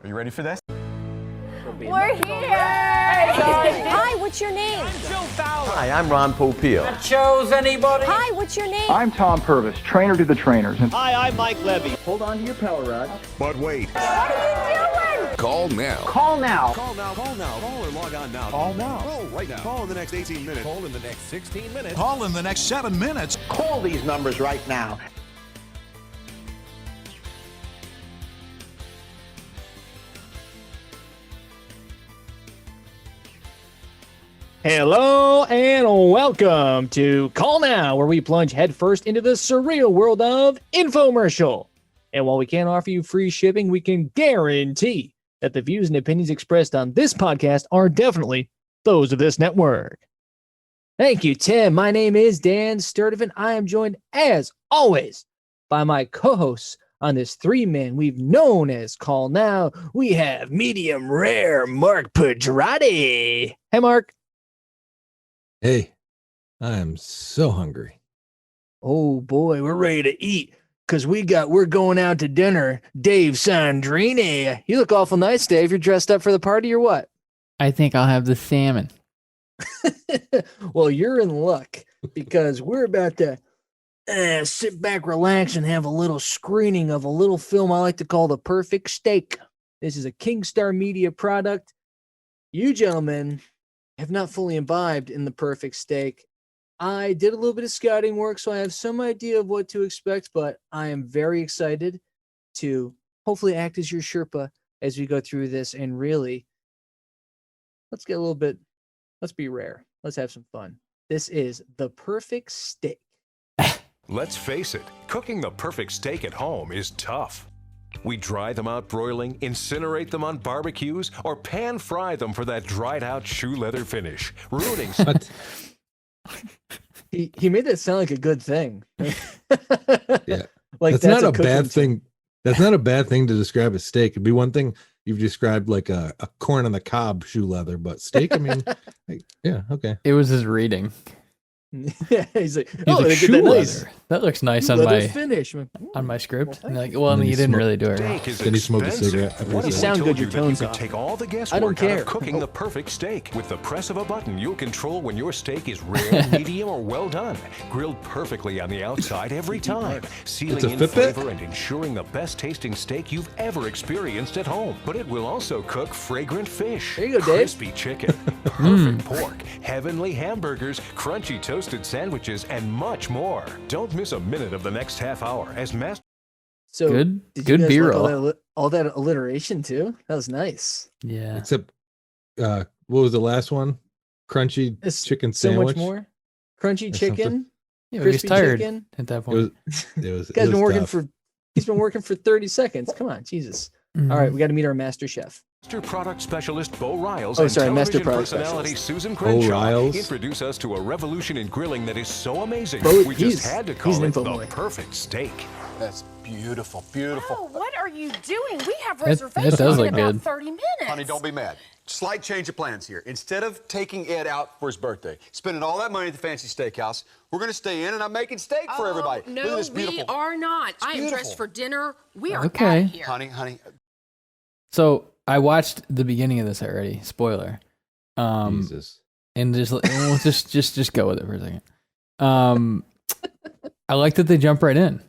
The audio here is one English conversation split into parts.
Are you ready for this? We're here! Hi, what's your name? I'm Joe Fowler. Hi, I'm Ron Popeil. That shows anybody? Hi, what's your name? I'm Tom Purvis, trainer to the trainers. Hi, I'm Mike Levy. Hold on to your power rod. But wait. What are you doing? Call now. Call now. Call now. Call now. Call or log on now. Call now. Call right now. Call in the next 18 minutes. Call in the next 16 minutes. Call in the next 7 minutes. Call these numbers right now. Hello and welcome to Call Now, where we plunge headfirst into the surreal world of infomercial. And while we can't offer you free shipping, we can guarantee that the views and opinions expressed on this podcast are definitely those of this network. Thank you, Tim. My name is Dan Sturdivant. I am joined, as always, by my co-hosts on this three-man we've known as Call Now. We have medium rare Mark Pedrati. Hey, Mark. Hey, I am so hungry. Oh boy, we're ready to eat because we're going out to dinner. Dave Sandrini. You look awful nice, Dave. You're dressed up for the party or what? I think I'll have the salmon. Well, you're in luck because we're about to sit back, relax, and have a little screening of a little film I like to call The Perfect Steak. This is a Kingstar Media product. You gentlemen have not fully imbibed in The Perfect Steak. I did a little bit of scouting work, so I have some idea of what to expect, but I am very excited to hopefully act as your Sherpa as we go through this. And really, let's be rare. Let's have some fun. This is The Perfect Steak. Let's face it, cooking the perfect steak at home is tough. We dry them out broiling, incinerate them on barbecues, or pan fry them for that dried out shoe leather finish, ruining. He made that sound like a good thing. Yeah, like that's not a bad thing. That's not a bad thing to describe a steak. It'd be one thing you've described like a corn on the cob shoe leather, but steak, I mean, yeah, okay. It was his reading. Yeah, he's like, He's like, they shoe did that leather. nice. That looks nice Shoe on leather my finish. on my script. And like, well, I And mean, then you didn't smoke- really do it. Steak is Then he smoked a cigarette. expensive. What You if we sound told good, your you that tone's you off. could take all the I guesswork don't out care. of cooking the perfect steak. With the press of a button, you'll control when your steak is rare, medium, or well done. Grilled perfectly on the outside every time, sealing It's a in Fitbit? flavor and ensuring the best tasting steak you've ever experienced at home. But it will also cook fragrant fish, There you go, Dave. crispy chicken, perfect pork, heavenly hamburgers, crunchy toasted sandwiches, and much more. Don't miss a minute of the next half hour as Master. So Good- did good you guys B-roll. like all that alliteration too? That was nice. Yeah. Except, what was the last one? Crunchy It's chicken so sandwich. much more. Crunchy Or chicken. something. Yeah, he was crispy tired chicken. at that It point. was. It was. Guy's it been was working tough. he's been working for 30 seconds. Come on, Jesus. Mhm. All right, we got to meet our master chef. Master product specialist Bo Riles Oh, and sorry, master television product personality specialist. Susan Bo Crenshaw Riles? introduce us to a revolution in grilling that is so amazing. Bo- we he's- just had to he's call an it info the boy. perfect steak. That's beautiful, beautiful. Oh, what are you doing? We have That reservations does in look about good. 30 minutes. Honey, don't be mad. Slight change of plans here. Instead of taking Ed out for his birthday, spending all that money at the fancy steakhouse, we're going to stay in and I'm making steak for everybody. No, Look at this we beautiful. are not. I am beautiful. dressed for dinner. We are Okay. out here. Honey, So I watched the beginning of this already. Spoiler. Jesus. And we'll just go with it for a second. I like that they jump right in,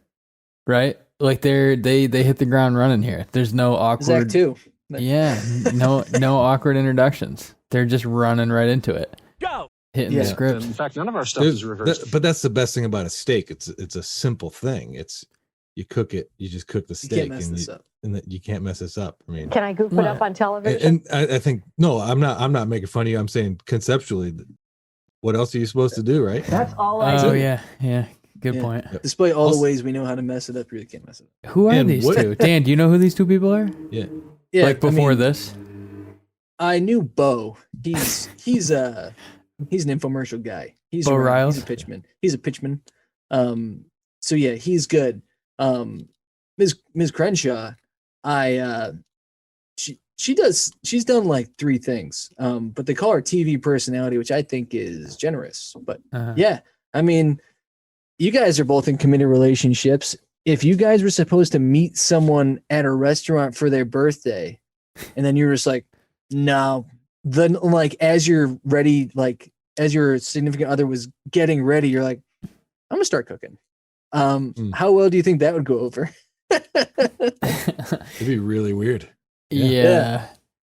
right? Like they hit the ground running here. There's no Zach awkward. too. Yeah, no awkward introductions. They're just running right into it, Go. hitting Yeah. the script. In fact, none of our stuff There's- is reversed. but that's the best thing about a steak. It's a simple thing. It's you cook it. You just cook the You steak, can't mess and this up. you can't mess this up. I mean, Can I goof it up on television? and I think no, I'm not making fun of you. I'm saying conceptually, what else are you supposed to do, right? That's all Oh yeah. Good Yeah. point. Despite all Also- the ways we know how to mess it up, you really can't mess it up. Who are And these what- two? Dan, do you know who these two people are? Yeah. Yeah, Like before I mean, this? I knew Bo. He's an infomercial guy. He's Bo around. Riles? He's a pitchman. He's a pitchman. So yeah, he's good. Ms. Crenshaw, she's done like three things. But they call her TV personality, which I think is generous. But Uh-huh. yeah, I mean, you guys are both in committed relationships. If you guys were supposed to meet someone at a restaurant for their birthday, And then you're just like, no. Then like as you're ready, like as your significant other was getting ready, you're like, I'm gonna start cooking. How well do you think that would go over? It'd be really weird. Yeah.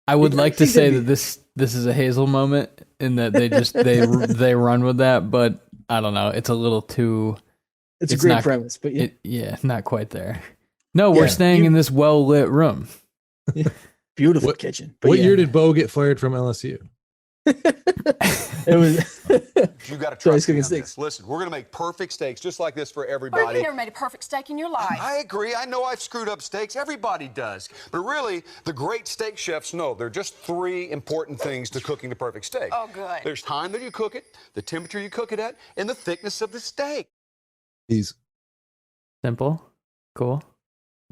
I would like to say that this is a Hazel moment in that they just they run with that, but I don't know. It's a little too. It's a great premise, but not quite there. No, we're staying in this well lit room. Beautiful kitchen. But what year did Bo get fired from LSU? It was. You got to trust me on steaks. this. Listen, we're going to make perfect steaks just like this for But everybody. you never made a perfect steak in your life. I agree. I know I've screwed up steaks. Everybody does. But really, the great steak chefs know there are just 3 important things to cooking the perfect steak. Oh, good. There's time that you cook it, the temperature you cook it at, and the thickness of the steak. He's simple, cool.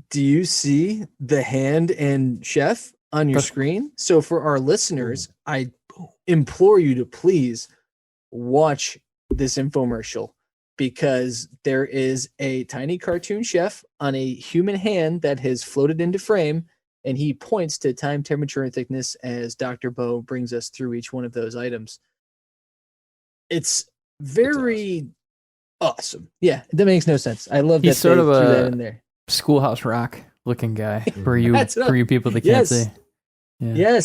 Do you see the hand and chef on your screen? So for our listeners, I implore you to please watch this infomercial, because there is a tiny cartoon chef on a human hand that has floated into frame, and he points to time, temperature, and thickness as Dr. Bo brings us through each one of those items. It's very awesome. Yeah, that makes no sense. I love He's that they sort of threw that a in there. Schoolhouse Rock looking guy for you people that can't see. Yeah.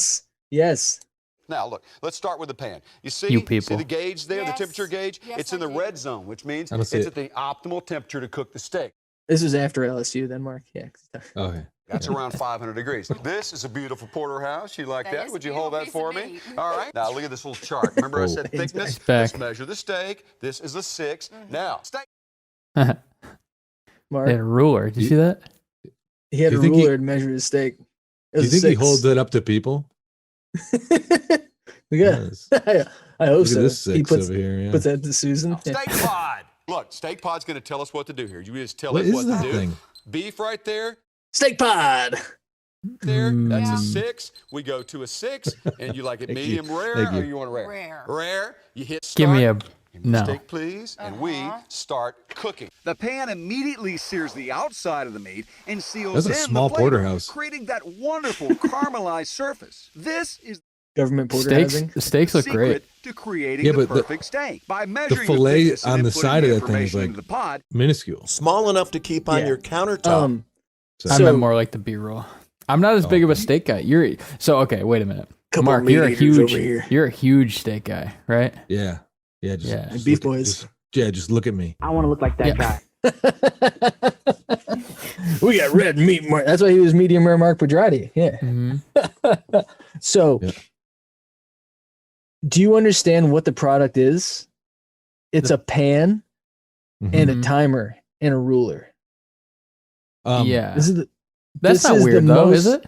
Yes. Now, look, let's start with the pan. You see, You people. see the gauge there, Yes. the temperature gauge? Yes, It's in the red zone, which means I don't it's see at it. the optimal temperature to cook the steak. This was after LSU then, Mark. Yeah. okay. That's around 500 degrees. This is a beautiful porterhouse. You like That that? is Would a you hold that beautiful for piece of me? meat. All right. Now, look at this little chart. Remember I said It's thickness? back. Let's measure the steak. This is a 6. Now, steak. Mark, They had a ruler. Did you see that? he had Do a you think ruler to measure his steak. Do you think he holds it up to people? Yeah, Yes. I hope Look so. at this He 6 puts, over here. Yeah. puts that to Susan. Yeah. Steak pod. Look, steak pod's going to tell us what to do here. You just tell What it is what that to do. thing? Beef right there. Steak pod. There, that's Yeah. a 6. We go to a 6, and you like it Thank medium you. rare, Thank or you. you want rare? Rare. Rare. You hit start. Give me a Give me no. steak, please, and we start cooking. The pan immediately sears the outside of the meat and seals That's a in small the flavor, porterhouse. creating that wonderful caramelized surface. This is Government porterhousing. The steaks the look secret great. to creating Yeah, the but the- perfect steak. By measuring fillet thickness and on the inputting side of that thing is information like into the pod, minuscule. Small enough to keep on Yeah. your countertop. I So- meant more like the B-roll. I'm not as big of a steak guy. Okay. Wait a minute, Couple Mark. meat You're a eaters huge. over here. You're a huge steak guy, right? Yeah. Yeah. Just, Yeah. just Beef look at- boys. just look at me. I want to look like that guy. We got red meat, Mark. That's why he was medium rare Mark Pedrati. Yeah. Mm-hmm. So, Yeah. do you understand what the product is? It's a pan and a Mhm. timer and a ruler. Yeah. This is the, That's this not is weird the though, most- is it?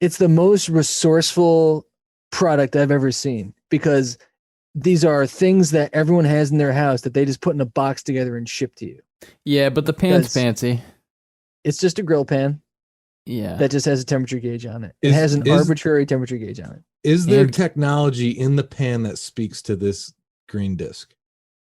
It's the most resourceful product I've ever seen, because these are things that everyone has in their house that they just put in a box together and ship to you. Yeah, but the pan's Because- fancy. It's just a grill pan Yeah. that just has a temperature gauge on it. It Is- has an is- arbitrary temperature gauge on it. Is there And- technology in the pan that speaks to this green disc?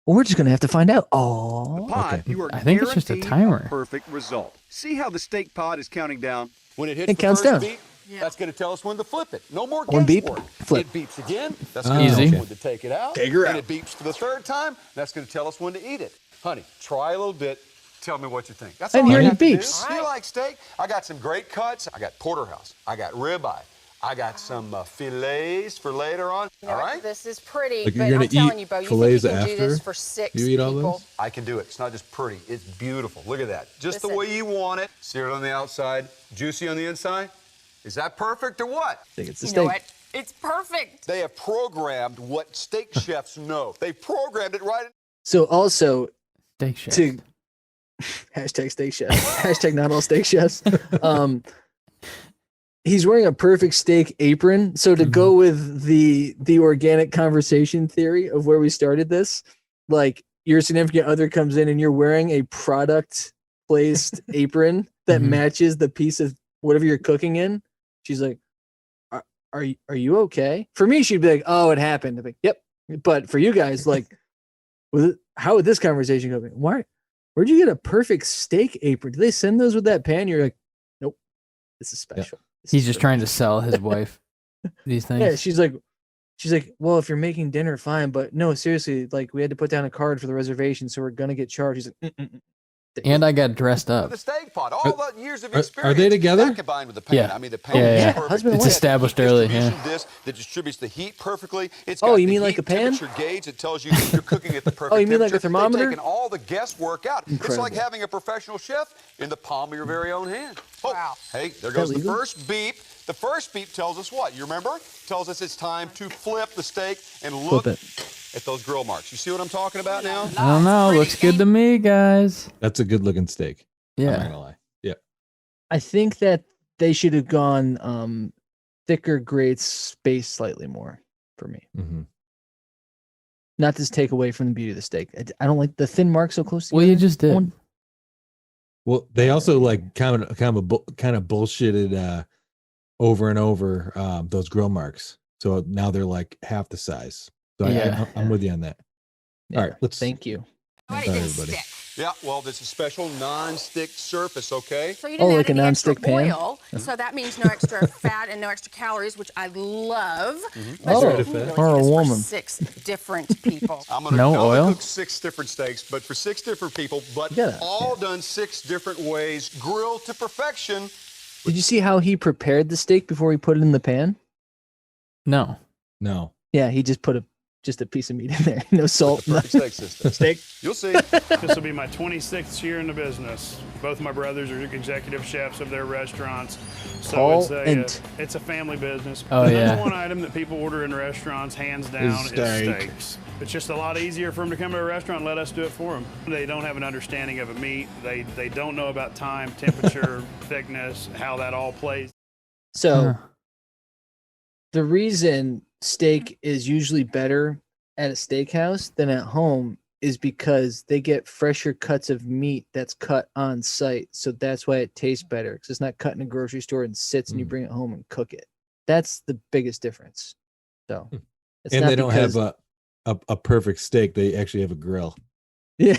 Well, we're just gonna have to find out. the Oh, pod, Okay. you are I think it's just a guaranteed timer. perfect result. See how the steak pod is counting down? When it hits It the counts first down. beep, Yeah. that's going to tell us when to flip it. No more One beep, guesswork. flip. It beeps again. That's Ah, going to tell Easy. us when to take it out. Take her and out. it beeps for the 3rd time. That's going to tell us when to eat it. Honey, try a little bit. Tell me what you think. That's I'm all I hearing have to do. beeps. Do you like steak? I got some great cuts. I got porterhouse. I got ribeye. I got some fillets for later on. You know, All right? This is pretty, Like, you're but gonna I'm telling eat you, Bo, you fillets think you can do this after for 6 you eat all people? those? I can do it. It's not just pretty. It's beautiful. Look at that. Just the Listen. way you want it. Seared on the outside, juicy on the inside. Is that perfect or what? I think it's a You steak. know what? It's perfect. They have programmed what steak chefs know. They programmed it right. So also Steak chef. to hashtag steak chef, hashtag not all steak chefs. He's wearing a perfect steak apron. So to go with the organic conversation theory of where we started this, like your significant other comes in and you're wearing a product placed apron that Mhm. matches the piece of whatever you're cooking in. She's like, are you okay? For me, she'd be like, oh, it happened. I'd be like, yep. But for you guys, like, how would this conversation go? Where'd you get a perfect steak apron? Do they send those with that pan? You're like, nope, this is special. He's just trying to sell his wife these things. Yeah, she's like, well, if you're making dinner, fine, but no, seriously, like we had to put down a card for the reservation, so we're gonna get charged. He's like, And I got dressed The up. steak pot, all the years of are experience. they together? That combined with the pan. Yeah. I mean, the pan Yeah, is yeah. perfect. Husband and It's wife. established early, yeah. Distribution disc that distributes the heat perfectly. It's Oh, got you the mean like heat a pan? temperature gauge that tells you that you're cooking at the perfect Oh, you mean like a temperature. thermometer? They've taken all the guesswork out. It's Incredible. like having a professional chef in the palm of your very own hand. Oh, Wow. hey, there goes the legal? first beep. The first beep tells us what? You remember? Tells us it's time to flip the steak and look Flip at those grill marks. You see what I'm talking about now? I don't know. Looks good to me, guys. That's a good looking steak. I'm not Yeah. gonna lie. Yeah. I think that they should have gone thicker grade space slightly more for me. Mm-hmm. Not to take away from the beauty of the steak. I don't like the thin mark so close together. Well, you just did. One- Well, they also like kind of bullshitted over and over those grill marks. So now they're like half the size. So Yeah. I'm with you on that. Yeah, All right, let's thank you. Why Sorry, did it everybody. stick? Yeah, well, this is a special non-stick surface, okay? So you didn't Oh, add like a any extra non-stick pan? oil, so that means no extra fat and no extra calories, which I love. Oh, Especially when you or a do this for woman. 6 different people. I'm gonna No not only oil? cook 6 different steaks, but for 6 different people, but Yeah, all done 6 different ways, grilled to perfection. Did you see how he prepared the steak before he put it in the pan? No. no. Yeah, he just put just a piece of meat in there. No salt. The perfect steak system. Steak. You'll see. This will be my 26th year in the business. Both my brothers are executive chefs of their restaurants. So Paul and- it's a family business. Oh, The yeah. number one item that people order in restaurants, hands down, is steak. steaks. It's just a lot easier for them to come to a restaurant and let us do it for them. They don't have an understanding of a meat. They don't know about time, temperature, thickness, how that all plays. So Huh. the reason steak is usually better at a steakhouse than at home is because they get fresher cuts of meat that's cut on site. So that's why it tastes better, because it's not cut in a grocery store and sits and you Mm. bring it home and cook it. That's the biggest difference. So it's And not they don't because- have a perfect steak. They actually have a grill. yeah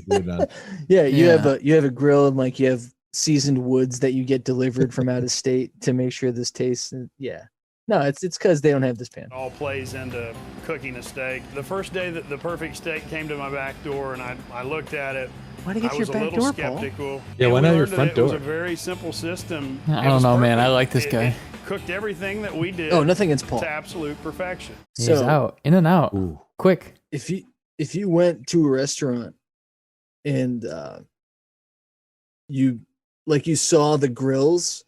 Good on. yeah you Yeah. have a grill, and like you have seasoned woods that you get delivered from out of state to make sure this tastes. Yeah, no, it's because they don't have this pan. It all plays into cooking a steak. The first day that the perfect steak came to my back door and I looked at it, Why'd it get I to was your a back little door, Paul? skeptical. Yeah, And why we not your learned that front it was door? a very simple system. I It don't was know, man. I perfect. like this It guy. cooked everything that we did Oh, nothing against Paul. to absolute perfection. He's So out. In and out. Ooh. Quick. if you went to a restaurant and you saw the grills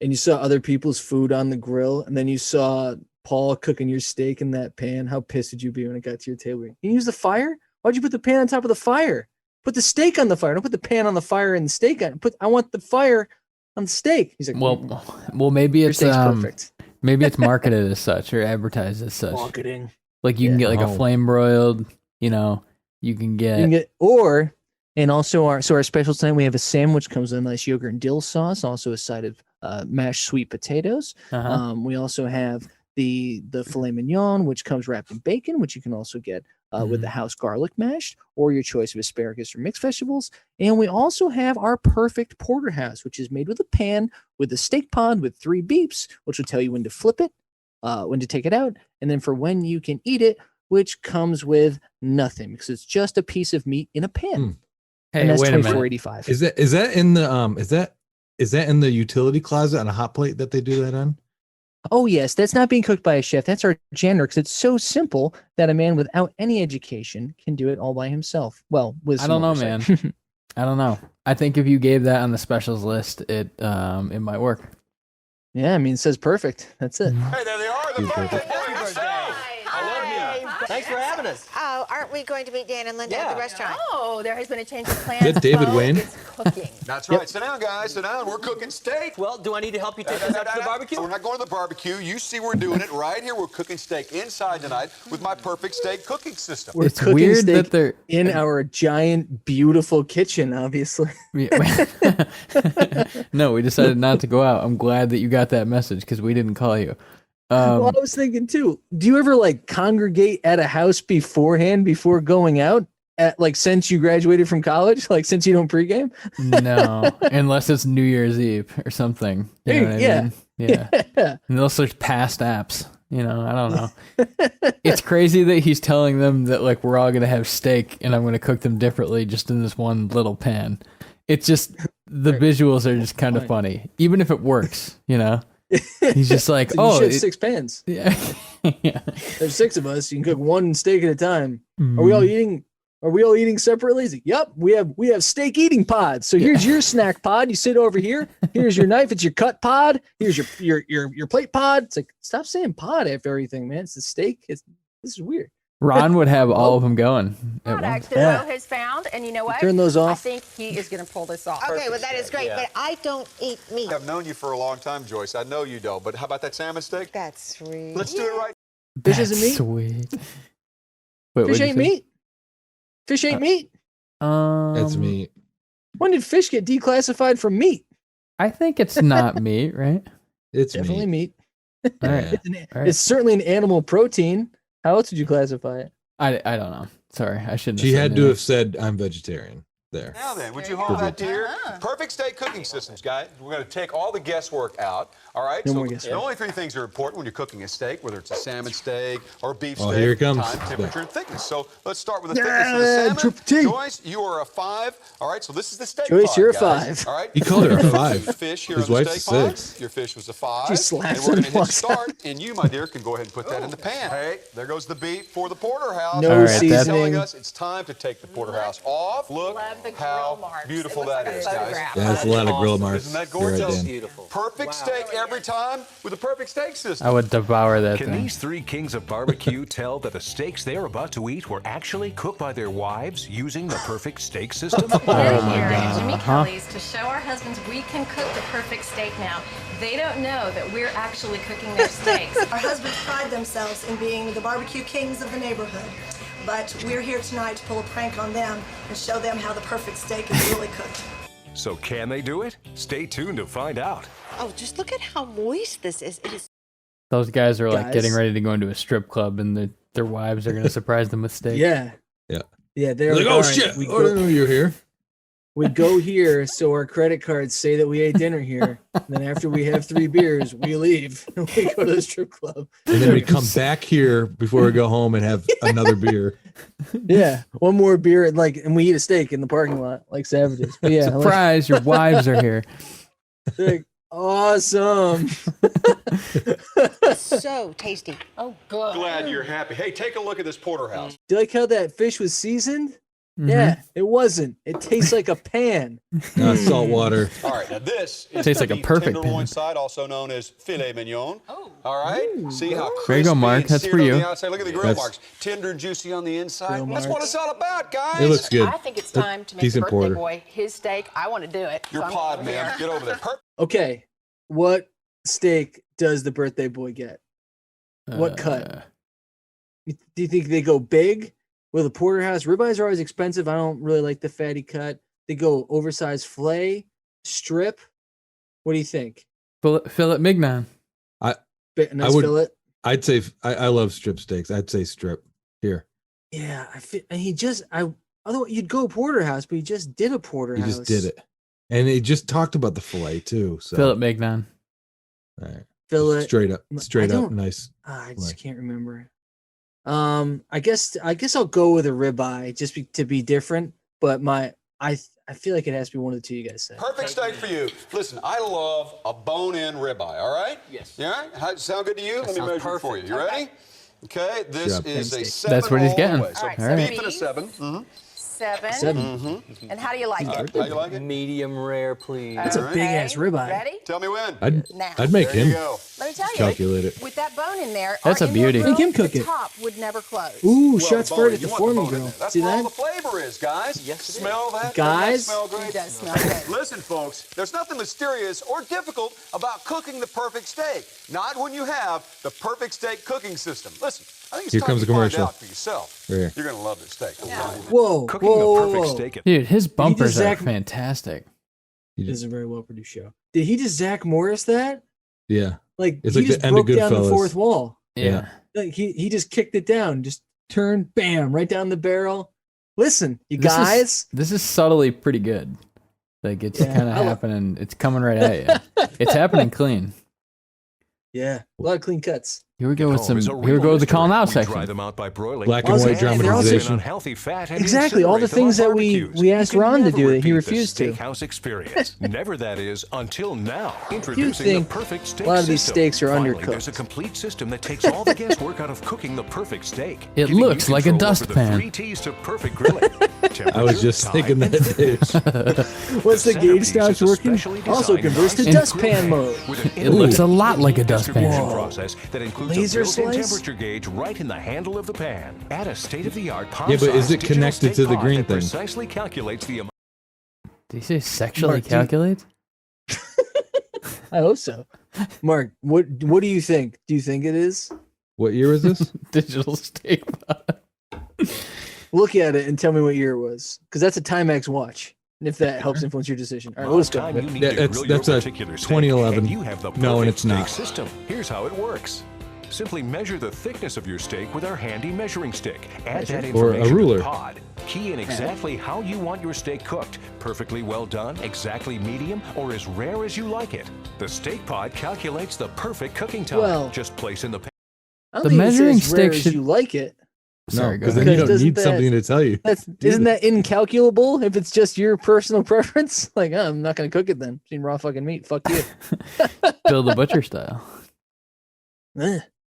and you saw other people's food on the grill, and then you saw Paul cooking your steak in that pan, how pissed would you be when it got to your table? You use the fire? Why'd you put the pan on top of the fire? Put the steak on the fire. Don't put the pan on the fire and the steak on. I want the fire on the steak. He's like, Well, maybe your it's steak's perfect. maybe it's marketed as such or advertised as such. Marketing. Like you can Yeah. get like a Oh. flame broiled. You know, you can get. You can get and also our special tonight, we have a sandwich comes with a nice yogurt and dill sauce, also a side of mashed sweet potatoes. Uh-huh. We also have the filet mignon, which comes wrapped in bacon, which you can also get with the house garlic mashed, or your choice of asparagus or mixed vegetables. And we also have our perfect porterhouse, which is made with a pan with a steak pod with 3 beeps, which will tell you when to flip it, when to take it out, and then for when you can eat it, which comes with nothing because it's just a piece of meat in a pan. Hey, and that's wait a minute. $24.85. Is that in the is that in the utility closet on a hot plate that they do that on? Oh, yes. That's not being cooked by a chef. That's our janitor, because it's so simple that a man without any education can do it all by himself. Well, with I some don't know, oversight. man. I don't know. I think if you gave that on the specials list, it might work. Yeah, I mean, it says perfect. That's it. Hey, there they are. The perfect Thanks for having us. Oh, aren't we going to meet Dan and Linda at the restaurant? Oh, there has been a change of plans. Is that David Bo Wayne? is cooking. That's right. Sit down, guys. Sit down. We're cooking steak. Well, do I need to help you take this up to the barbecue? We're not going to the barbecue. You see we're doing it right here. We're cooking steak inside tonight with my perfect steak cooking system. We're It's cooking weird steak that they're in our giant, beautiful kitchen, obviously. Yeah. No, we decided not to go out. I'm glad that you got that message because we didn't call you. Well, I was thinking too, do you ever like congregate at a house beforehand before going out? like since you graduated from college, like since you don't pregame? No, unless it's New Year's Eve or something. You know what I mean? Yeah. Unless there's past apps. I don't know. It's crazy that he's telling them that like we're all gonna have steak and I'm gonna cook them differently just in this one little pan. It's just the visuals are just kind of funny, even if it works. He's just like, So you should have 6 pans. yeah. Yeah. There's 6 of us. You can cook one steak at a time. Are we all eating? Are we all eating separately? He's like, yep, we have steak eating pods. So here's your snack pod. You sit over here. Here's your knife. It's your cut pod. Here's your plate pod. It's like, stop saying pod after everything, man. It's the steak. This is weird. Ron would have all of them going. at Product once. that Ro has found, and you know what? Turn those off. I think he is going to pull this off. Okay, well, that is great, but I don't eat meat. I've known you for a long time, Joyce. I know you don't, but how about that salmon steak? That's sweet. Let's do it right. Fish isn't meat? Sweet. Wait, Fish what'd you ain't say? meat. Fish ain't meat. That's meat. When did fish get declassified from meat? I think it's not meat, right? It's Definitely meat. All right. All right. It's certainly an animal protein. How else would you classify it? I don't know. Sorry, I shouldn't. She have had said to that. have said, "I'm vegetarian." There. Now then, would you hold that to your perfect steak cooking systems, guys? We're going to take all the guesswork out. All right. No so more guesswork. the only 3 things are important when you're cooking a steak, whether it's a salmon steak or a beef Oh, steak. here it comes. Time, temperature, and thickness. So let's start with the thickness of the salmon. Triple T. Joyce, you are a 5. All right. So this is the steak Joyce, pod, you're a guys. 5. All right. He called her a Your 5. Fish here His on the wife's steak a pod. 6. Your fish was a 5. She slaps and we're him going to hit walks out. start, and you, my dear, can go ahead and put that in the pan. Hey, there goes the beef for the porterhouse. No All right, That's telling seasoning. us it's time to take the porterhouse off. Look Love the grill how marks. beautiful It looks that like a is, guys. photograph. Yeah, that's a lot of grill marks. Isn't that They're right gorgeous? in. Beautiful. Perfect steak every time with a perfect steak system. I would devour that Can thing. these 3 kings of barbecue tell that the steaks they are about to eat were actually cooked by their wives using the perfect steak system? Oh We're my here at God. Jimmy Uh-huh. Kelly's to show our husbands we can cook the perfect steak now. They don't know that we're actually cooking their steaks. Our husbands pride themselves in being the barbecue kings of the neighborhood. But we're here tonight to pull a prank on them and show them how the perfect steak is really cooked. So can they do it? Stay tuned to find out. Oh, just look at how moist this is. It is. Those guys are like Guys. getting ready to go into a strip club, and their wives are going to surprise them with steak. Yeah. Yeah. Yeah, they're Like, like, oh all right, shit! we Oh, I didn't go, know you were here. we go here, so our credit cards say that we ate dinner here. Then after we have 3 beers, we leave. We go to the strip club. And then we come back here before we go home and have another beer. Yeah, one more beer, and we eat a steak in the parking lot like savages. But yeah, Surprise! Your wives are here. like, awesome. So tasty. Oh, good. Glad you're happy. Hey, take a look at this porterhouse. Do you like how that fish was seasoned? Mhm. Yeah, it wasn't. It tastes like a pan. Salt water. All right, now this is Tastes the like a beef perfect tenderloin pan. side, also known as filet mignon. Oh. All right, see how crispy There you go, Mark. and That's seared for on you. the outside. Look at the grill That's- marks, tender and juicy on the inside. Grill That's what marks. it's all about, guys. It looks good. I think it's time to make the Decent birthday porter. boy his steak. I want to do it. Your so I'm pod, over man. here. Get over there. Okay, what steak does the birthday boy get? What cut? Do you think they go big with a porterhouse? Ribeyes are always expensive. I don't really like the fatty cut. They go oversized fillet, strip. What do you think? Fillet mignon. Nice would- fillet. I'd say I love strip steaks. I'd say strip here. Yeah, and he just otherwise you'd go porterhouse, but he just did a He porterhouse. just did it, and he just talked about the fillet too. So Fillet mignon. all right, Fillet. straight up, I straight up, don't- nice. I just fillet. can't remember. I guess I'll go with a ribeye just to be different. But I feel like it has to be one of the 2 you guys said. Perfect steak for you. Listen, I love a bone-in ribeye, all right? Yes. You all right? How, sound good to you? Let me sounds measure it for you. perfect. You ready? Okay, this Yep. is a Thanks, 7 That's what he's all the getting. way. So All right, All right. beef and a 7. Mm-hmm. 7. 7. And how do you like it? How you like it? Medium rare, please. That's a Okay, big ass ribeye. Ready? Tell me when. Now. I'd make There you him go. Let me tell you. calculate it. With that bone in there, That's our a beauty. indoor Make him grill, cook the it. top would never close. Ooh, Well, shots the fired bone, at the you want foreman bone in grill. there. That's See where all that? the flavor is, guys. Yes, it is. Smell that? Guys? Doesn't that smell It great? does smell good. Listen, folks, there's nothing mysterious or difficult about cooking the perfect steak. Not when you have the perfect steak cooking system. Listen, I think it's Here time comes you the find commercial. out for yourself. Right here. You're going to love this steak. I'm telling you. Whoa, Cooking whoa, the perfect whoa. steak. Dude, his bumpers are Zach- fantastic. This is a very well produced show. Did he just Zach Morris that? Yeah, Like It's he like the just end of broke down the Goodfellas. fourth wall. Yeah. Like he just kicked it down, just turned, bam, right down the barrel. Listen, you This is- guys. This is subtly pretty good. Like it's Yeah, kind of I lo- happening. It's coming right at you. It's happening clean. Yeah, a lot of clean cuts. Here we go with Home some. is a Here we real go with the mystery. calling out We dry section. them out by broiling. Black and Also, white and they're also- dramatization. Unhealthy fat and Exactly, all the incinerate them on things that we barbecues. asked You can Ron to never do that he repeat the refused to. Steakhouse experience. Never, that is, until now. You Introducing think the perfect steak a lot of these system. steaks are Finally, undercooked. There's a complete system that takes all the guesswork out of cooking the perfect steak. It giving you looks like a control over dustpan. The 3 T's to perfect grilling. I was just thinking that, Once the gauge centerpiece stops is a working, specially also designed converts to non-stick grill dustpan pan mode. with an It looks a lot like a distribution dustpan. process that includes Laser a built-in slice? temperature gauge right in the handle of the pan. Add a state-of-the-art palm Yeah, but is size it digital connected steak to the pod green that thing? precisely calculates the amount. Did you say sexually Mark, do you- calculate? I hope so. Mark, what do you think? Do you think it is? what year was this? Digital steak pot. Look at it and tell me what year it was, because that's a Timex watch. And if that helps influence your decision, all right, we'll just go. Time you need Yeah, to that's- grill your that's a particular steak, 2011. and you have the No, and perfect it's steak not. system. Here's how it works. Simply measure the thickness of your steak with our handy measuring stick. Add that Or a information to ruler. the pod. Key in exactly how you want your steak cooked. Perfectly well done, exactly medium, or as rare as you like it. The steak pod calculates the perfect cooking time. Well- Just place in the pan. I don't The think it says measuring rare stick as should- you like it. Sorry, No, go because then ahead. you don't Doesn't need that- something to tell you. Isn't that incalculable if it's just your personal preference? Like, oh, I'm not gonna cook it then. Seen raw fucking meat. Fuck you. Bill the Butcher style.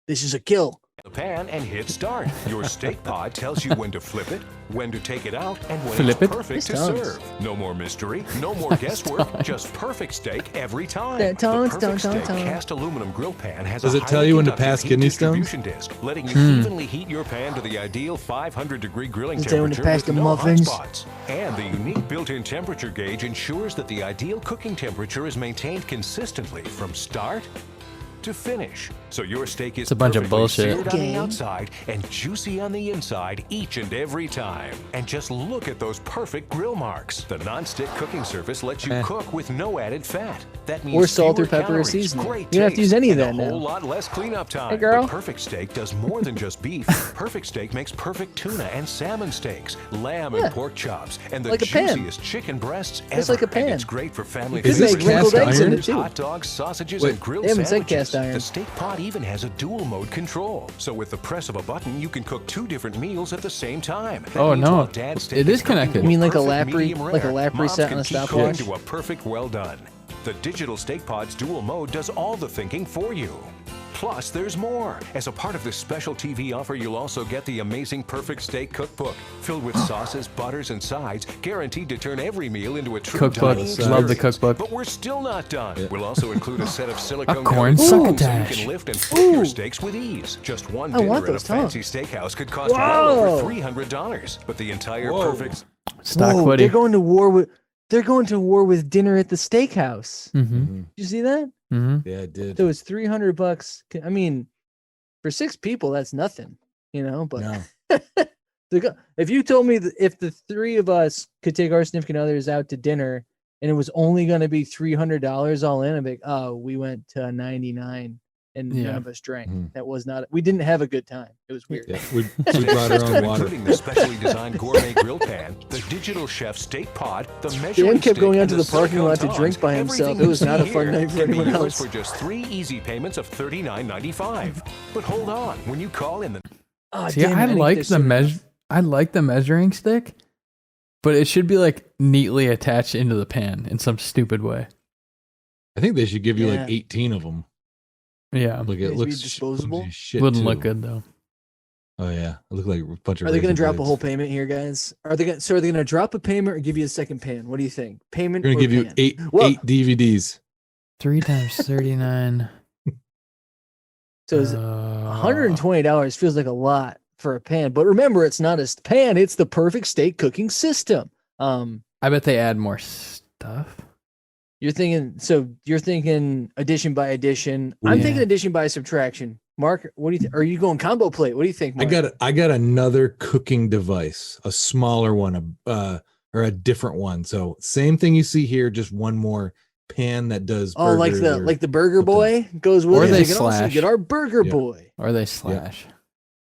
This is a kill. The pan and hit start. Your steak pod tells you when to flip it, when to take it out, and when Flip it's it? perfect to Nice tongues. serve. No more mystery, no more guesswork, just perfect steak every time. Yeah, tongues, the perfect tongue, steak tongue. cast aluminum grill pan has Does a it tell highly you when to conductive pass heat kidney stones? distribution disc, letting you evenly heat your pan to the ideal 500-degree grilling Does it tell you when to temperature pass with the no hot muffins? spots. And the unique built-in temperature gauge ensures that the ideal cooking temperature is maintained consistently from start to finish. So your steak is It's a bunch of perfectly bullshit. seared on the Okay. outside and juicy on the inside each and every time. And just look at those perfect grill marks. The non-stick cooking surface lets you cook with no added fat. That means Or salt or fewer pepper or calories, seasoning. great You don't have to use taste, any of and that a whole now. lot less cleanup time. Hey, girl. But Perfect Steak does more than just beef. Perfect Steak makes perfect tuna and salmon steaks, lamb Yeah. and pork chops, and the Like a pan. juiciest chicken breasts ever. Just like a And pan. it's great for family could Is this make wrinkled cast eggs in iron? it too. hot dogs, sausages, Wait, and grilled they haven't said sandwiches. cast iron. The steak pot even has a dual mode control. So with the press of a button, you can cook 2 different meals at the same time. That Oh, means no. while Dad's steak It is cooking connected. to You mean like a perfect Lapri- medium like a rare, Lapri moms set can on a keep stopwatch? cooking to a perfect well done. The digital steak pod's dual mode does all the thinking for you. Plus, there's more. As a part of this special TV offer, you'll also get the amazing Perfect Steak Cookbook, filled with sauces, butters, and sides, guaranteed to turn every meal into a true Cookbook. dining Love the experience. cookbook. But we're still not done. We'll also include a set of silicone corn coated spoons so you succotash. can lift and flip your steaks with ease. Just one I dinner want at a those fancy tongues. steakhouse could cost well Whoa. over $300. But the entire Whoa. Perfect Stock Whoa, footy. they're going to war with. They're going to war with dinner at the steakhouse. Mm-hmm. Mhm. Did you see that? Mm-hmm. Yeah, it did. So it's $300. I mean, for 6 people, that's nothing, you know. But No. if you told me that if the 3 of us could take our significant others out to dinner and it was only going to be $300 all in, I'd be like, oh, we went to 99 and none Yeah. of us drank. Mhm. That was not. We didn't have a good time. It was weird. Yeah, we brought our own water. including the specially designed gourmet grill pan, the digital chef steak pod, the measuring Dan kept stick, going out and to the parking silicone lot to tongs. drink by himself. Everything It was you not a see fun here night for can be anyone yours else. for just 3 easy payments of $39.95. But hold on, when you call in the Oh, See, damn it, I didn't like get the soon measure. enough. I like the measuring stick, but it should be like neatly attached into the pan in some stupid way. I think they should give you Yeah. like 18 of them. Yeah, Like They it should be looks disposable? flimsy as shit, wouldn't too. look good though. Oh yeah, it looked like a bunch of. Are they going razor to drop a blades. whole payment here, guys? Are they going? So are they going to drop a payment or give you a second pan? What do you think? Payment. They're or gonna give you pan? eight Well- 8 DVDs. 3 times 39. So is $120 feels like a lot for a pan, but remember, it's not a pan; it's the perfect steak cooking system. I bet they add more stuff. You're thinking addition by addition. I'm Yeah. thinking addition by subtraction. Mark, what do you think? Are you going combo plate? What do you think, Mark? I got another cooking device, a smaller one, or a different one. So same thing you see here, just one more pan that does. Oh, like burgers the Burger something. Boy goes with Or it. they You can also slash. get our Burger Yeah. Boy. Or they slash.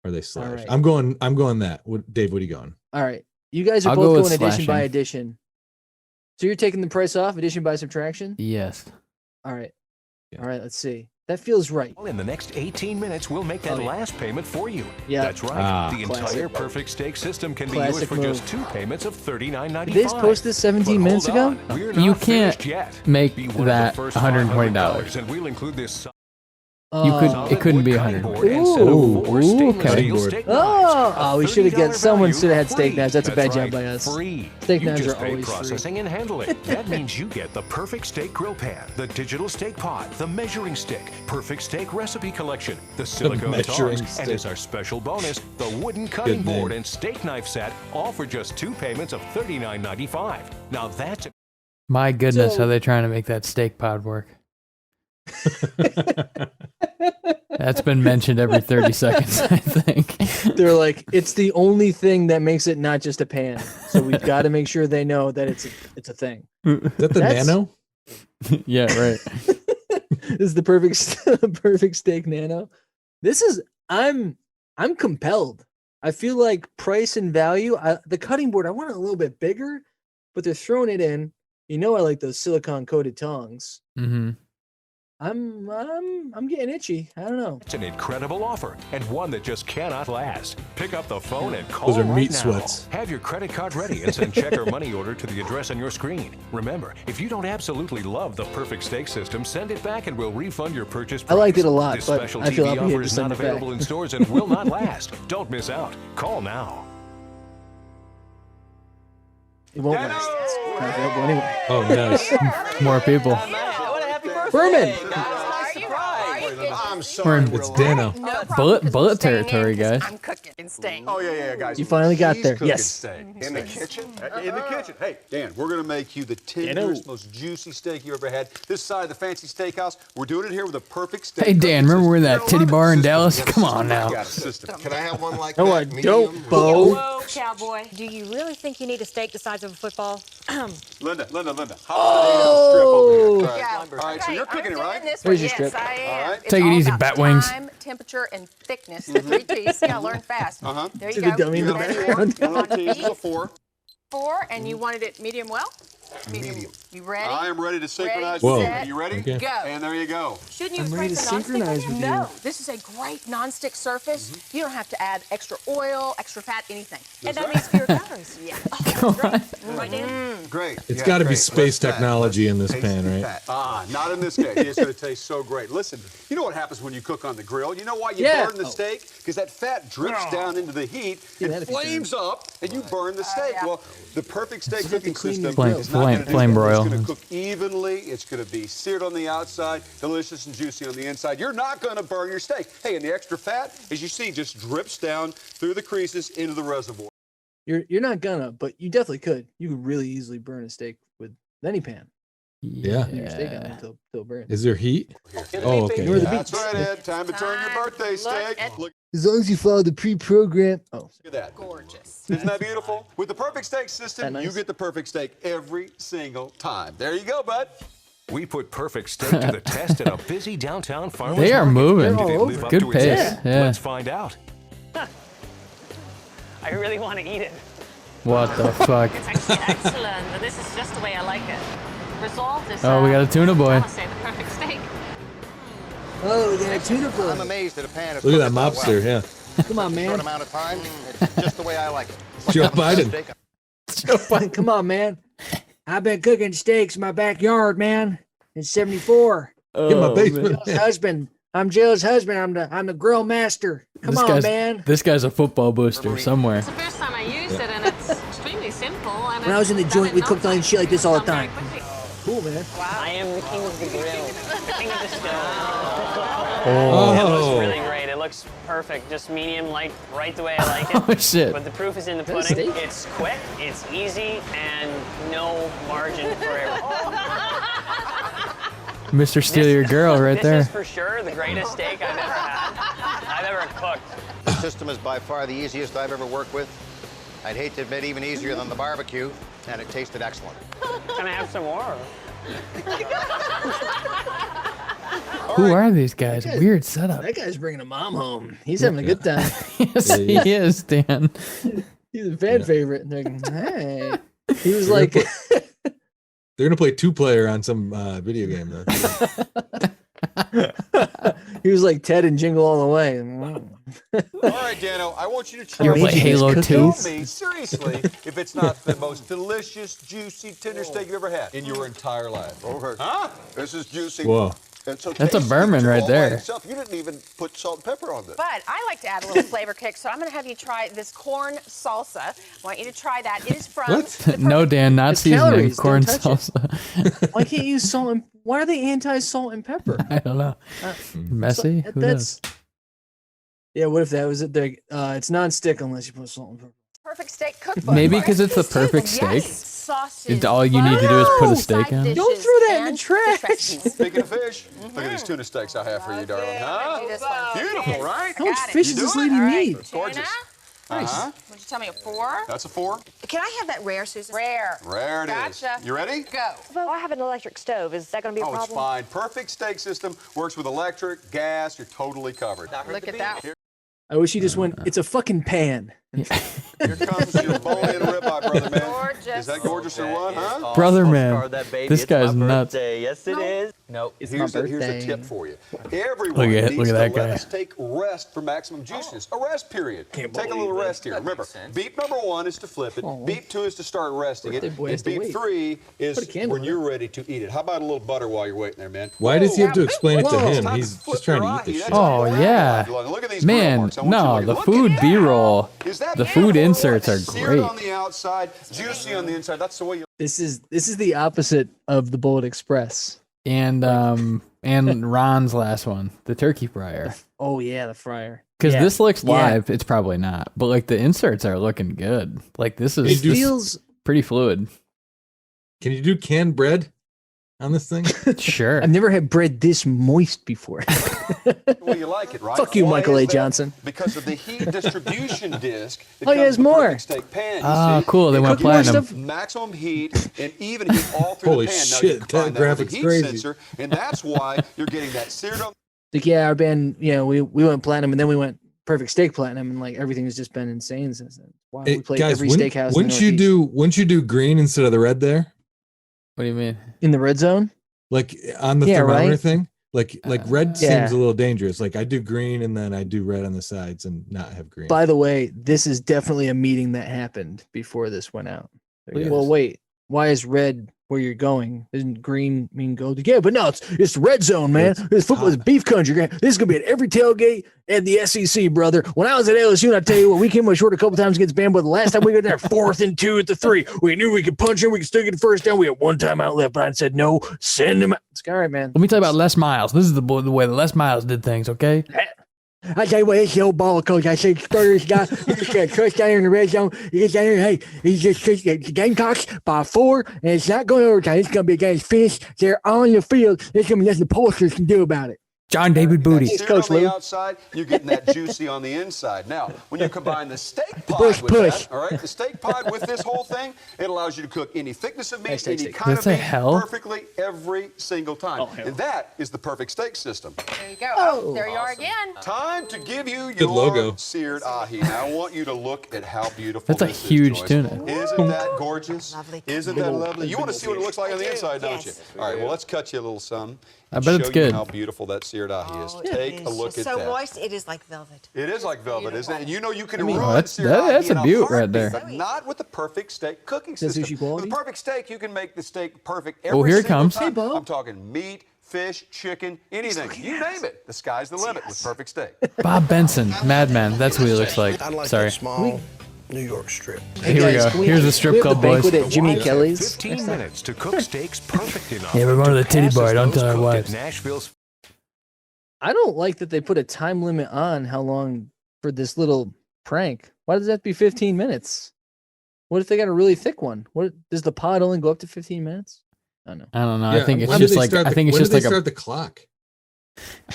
or they slash. right. I'm going that. Dave, what are you going? All right. You guys are I'll go both with going addition by slashing. addition. So you're taking the price off, addition by subtraction? Yes. All right. All right, let's see. That feels right. In the next 18 minutes, we'll make that last payment for you. Yeah. That's right. The Classic. entire Perfect Steak system can be Classic used for move. just 2 payments of $39.95. Did they post this 17 But minutes hold ago? on, we're You not can't finished yet. make Be one of the that first $120. And we'll include this It couldn't be 100. Okay. Oh, we should have got. Someone should have had steak knives. That's a bad job by us. Free. Steak You knives just are pay always processing free. and handling. That means you get the Perfect Steak Grill Pan, the Digital Steak Pot, the Measuring Stick, Perfect Steak Recipe Collection, the Silicone Measuring Tongs, and as our special bonus, the Wooden Cutting Good name. Board and Steak Knife Set, all for just 2 payments of $39.95. Now that's My goodness, So- how they trying to make that steak pod work? That's been mentioned every 30 seconds, I think. They're like, it's the only thing that makes it not just a pan. So we've got to make sure they know that it's a thing. Is that the That's- Nano? Yeah, right. This is the perfect steak nano. This is I'm compelled. I feel like price and value. The cutting board, I want it a little bit bigger, but they're throwing it in. You know, I like those silicone coated tongs. Mm-hmm. I'm getting itchy. I don't know. It's an incredible offer and one that just cannot last. Pick up the phone and call Those are right meat now. sweats. Have your credit card ready and send check or money order to the address on your screen. Remember, if you don't absolutely love the Perfect Steak system, send it back and we'll refund your purchase price. I liked it a lot, This but special I feel TV obligated offer to is send not it back. available in stores and will not last. Don't miss out. Call now. It won't last. It's not available anyway. Oh, nice. More people. What a happy birthday, Berman! guys. Surprise. I'm so We're in It's Dano. bullet territory, guys. I'm cooking steak. Oh, yeah, guys. You finally got She's there. cooking Yes. steak. In the kitchen? In the kitchen. Hey, Dan, we're going to make you the tenderest, most juicy steak you ever had. This side of the fancy steakhouse, we're doing it here with a perfect steak. Hey, Dan, remember we're that titty bar in Dallas? System. Come on now. Got a system. Can I have one like No, that? I Medium? don't, Bo. Whoa, cowboy. Do you really think you need a steak the size of a football? Linda. Strip over here. Yeah. All right, so you're cooking it, right? This There's one, your strip. yes, I am. All right. It's Take it all easy, about bat wings. Time, temperature, and thickness. The 3 T's. See, I learned fast. There you See go. the dummy in the Then background? you want This is a beef, 4. 4, and you wanted it medium well? Medium. You ready? I am ready to synchronize. Whoa. with you. Are you ready? Okay. Go. And there you go. Shouldn't you I'm spray ready to some nonstick synchronize on with there? you. No, this is a great nonstick surface. You don't have to add extra oil, extra fat, anything. And that means fewer calories. Yeah. Come on. Right, Dan? Great. It's Yeah, got to be great. space Less fat, technology in less this pan, tasty right? fat. Not in this case. It's going to taste so great. Listen, you know what happens when you cook on the grill? You know why you Yeah. burn the steak? Because that fat drips down into the heat that and if you flames up, and you burn the steak. yeah. Well, the perfect steak You have to cooking clean your system grill. is not going to do Flame that. broil. It's going to cook evenly. It's going to be seared on the outside, delicious and juicy on the inside. You're not going to burn your steak. Hey, and the extra fat, as you see, just drips down through the creases into the reservoir. You're not gonna, but you definitely could. You could really easily burn a steak with any pan. Yeah. And your steak on it until it burns. Is there heat? Oh, okay. Ignore the yeah. beats. That's right, Ed. Time to turn your birthday Look steak. at- Look As long as you follow the pre-program. Oh, at that. Gorgeous. Isn't that beautiful? With the perfect steak system, That nice? you get the perfect steak every single time. There you go, bud. We put Perfect Steak to the test at a busy downtown farmer's They are market. moving. Did it all live over. up Good to its pace. name? Yeah. Let's find out. I really want to eat it. What the fuck? Actually excellent, and this is just the way I like it. Result is Oh, we got a tuna boy. I would say the perfect steak. oh, they had tuna I'm boy. amazed that a pan is Look at that cooked so mobster, well. yeah. Come on, Short man. amount of time, it's just the way I like it. Joe Biden. Steak. Come on, man. I've been cooking steaks in my backyard, man. It's 74. In my basement. Joe's husband. I'm Joe's husband. I'm the grill master. Come on, man. This guy's a football booster somewhere. It's the first time I used it, and it's extremely simple. And When I was in the it's joint, done we in cooked no on time. shit like this all the It's done time. very quickly. Cool, man. I am the king of the grill. The king of the stove. Oh, It looks really great. It looks perfect. Just medium, light, right the way I like it. oh shit. But the proof is in the that a pudding. steak? It's quick, it's easy, and no margin for error. Mr. Steal Your Girl right This there. is for sure the greatest steak I've ever had. I've ever cooked. The system is by far the easiest I've ever worked with. I'd hate to admit even easier than the barbecue, and it tasted excellent. Can I have some more? Who are these guys? Weird setup. That guy's bringing a mom home. He's having a good time. Yes, he is, Dan. He's a fan favorite. And they're like, hey. He was like, they're gonna play 2-player on some video game though. he was like Ted and Jingle All the Way. All right, Dano, I want you to try. You ever play Halo 2? Tell me seriously if it's not the most delicious, juicy, tender steak you've ever had in your entire life. Over. Huh? This is juicy. Whoa. It's so That's a tasty Berman right all by there. itself. You didn't even put salt and pepper on this. But I like to add a little flavor kick, so I'm going to have you try this corn salsa. I want you to try that. It is from... What? No, Dan, not It's seasoning. calories, Corn don't touch it. salsa. Why can't you use salt and... Why are they anti-salt and pepper? I don't know. Messy? Who knows? Yeah, what if that was it? It's non-stick unless you put salt and pepper. Perfect steak cookbook. Maybe because it's the perfect steak. Yes. Sausage, All you need to do is put a steak on. Don't throw that in the trash. Speaking of fish, look at these tuna steaks I have for you, darling. Huh? Beautiful, right? How much fish does this lady need? Gorgeous. Nice. Would you tell me a 4? That's a 4. Can I have that rare, Susan? Rare. Rare it is. Gotcha. You ready? Go. Well, I have an electric stove. Is that going to be a Oh, it's problem? fine. Perfect steak system works with electric, gas. You're totally covered. Look at that. I wish he just went, it's a fucking pan. Here comes your bone-in ribeye, brother man. Gorgeous. Is that gorgeous or what, huh? Brother man, this guy's nuts. Yes, it is. No, It's here's my the birthday. tip for you. Everyone Look needs at to that let guy. us take rest for maximum juiciness. A rest period. Take a little rest here. Remember, beep number 1 is to flip it. Aw. Beep 2 is to start resting it. Birthday boy And has to beep wait. 3 Put is a candle when in you're ready to eat it. How about a little butter while you're waiting there, man? Why does he have to Whoa. explain it to Whoa. him? Time He's flip just trying your to eat eye. this That's shit. Oh, all yeah. Look at these grill Man, marks. I want you to no, look the at food that. B-roll, Is that the food beautiful? inserts are Seared great. on the outside, juicy on the inside. That's the way you. This is the opposite of the Bullet Express. And Ron's last one, the turkey fryer. Oh yeah, the fryer. Because Yeah. this looks Yeah. live, it's probably not. But like the inserts are looking good. Like this It is feels pretty fluid. Can you do canned bread on this thing? Sure. I've never had bread this moist before. The way you like it, right? Fuck you, Why Michael is A. that? Johnson. Because of the heat distribution disc. that Oh, yeah, comes there's with the more. perfect steak pan. You Ah, see? cool. They It went cooks more platinum. stuff, maximum heat and even heat all through Holy the pan. Now, shit, you combine that that with graphic's the heat crazy. sensor, and that's why you're getting that seared on. Like, yeah, our band, we went platinum and then we went perfect steak platinum and like everything has just been insane since then. Wow, Hey, we played guys, every steakhouse. in wouldn't the you Northeast. wouldn't you do green instead of the red there? What do you mean? In the red zone? Like on the Yeah, thermometer right? thing? Like red Yeah. seems a little dangerous. Like I do green and then I do red on the sides and not have green. By the way, this is definitely a meeting that happened before this went out. Look at Well, this. wait. Why is red where you're going? Isn't green mean go? Yeah, but no, it's the red zone, man. It's This football is beef country. This is gonna be at every tailgate at the SEC, brother. When I was at LSU, and I tell you what, we came up short a couple times against Bama, but the last time we got there, 4th and 2 at the 3. We knew we could punch him, we could still get the first down. We had one time out left, but I said no, send him out. It's all right, man. Let me tell you about Les Miles. This is the way Les Miles did things, okay? I tell you what, it's the old ball coach. I say, starters guy, he just got touched down here in the red zone. He gets down here, hey, he just kicks the Gamecocks by 4, and it's not going overtime. It's going to be a game finished. They're on the field. There's going to be nothing the pollsters can do about it. John David Booty. Seared Coach on the Lou. outside, you're getting that juicy on the inside. Now, when you combine the steak pod push, with push. that, all right, the steak pod with this whole thing, it allows you to cook any thickness of meat, Hashtag any steak. kind That's of a meat, hell. perfectly every single time. And that is the perfect steak system. There you go. Oh, there you are again. Time to give you Good your logo. seared ahi. Now, I want you to look at how beautiful That's a this huge is, Joyce. tuna. Isn't that gorgeous? Lovely. Isn't that lovely? You want to see what it looks like on the inside, don't you? Yes. All right, well, let's cut you a little some. I bet it's show good. You how beautiful that seared ahi is. Take a look at so that. moist, it is like velvet. It is like velvet, isn't it? And you know you can I mean, ruin that's- seared that- ahi that's in a beaut right heartbeat, there. but not with the perfect steak cooking that system. sushi quality? With the perfect steak, you can make the steak perfect every Oh, here it single comes. time. Hey, Bo. I'm talking meat, fish, chicken, anything. You name it. The sky's the limit with perfect steak. Bob Benson, Madman. That's who he looks like. Sorry. small New York strip. Hey, Here we guys, go. can we- Here's the can strip we have club, the banquet boys. at Jimmy Wives Kelly's. have 15 minutes to cook steaks perfect enough. Yeah, we're going to the titty pass bar. as Don't those tell our cooked at wives. Nashville's I don't like that they put a time limit on how long for this little prank. Why does that have to be 15 minutes? What if they got a really thick one? What does the pod only go up to 15 minutes? I don't know. I don't know. Yeah, I think it's when do just they like start I the- think it's when do just they like start a. the clock.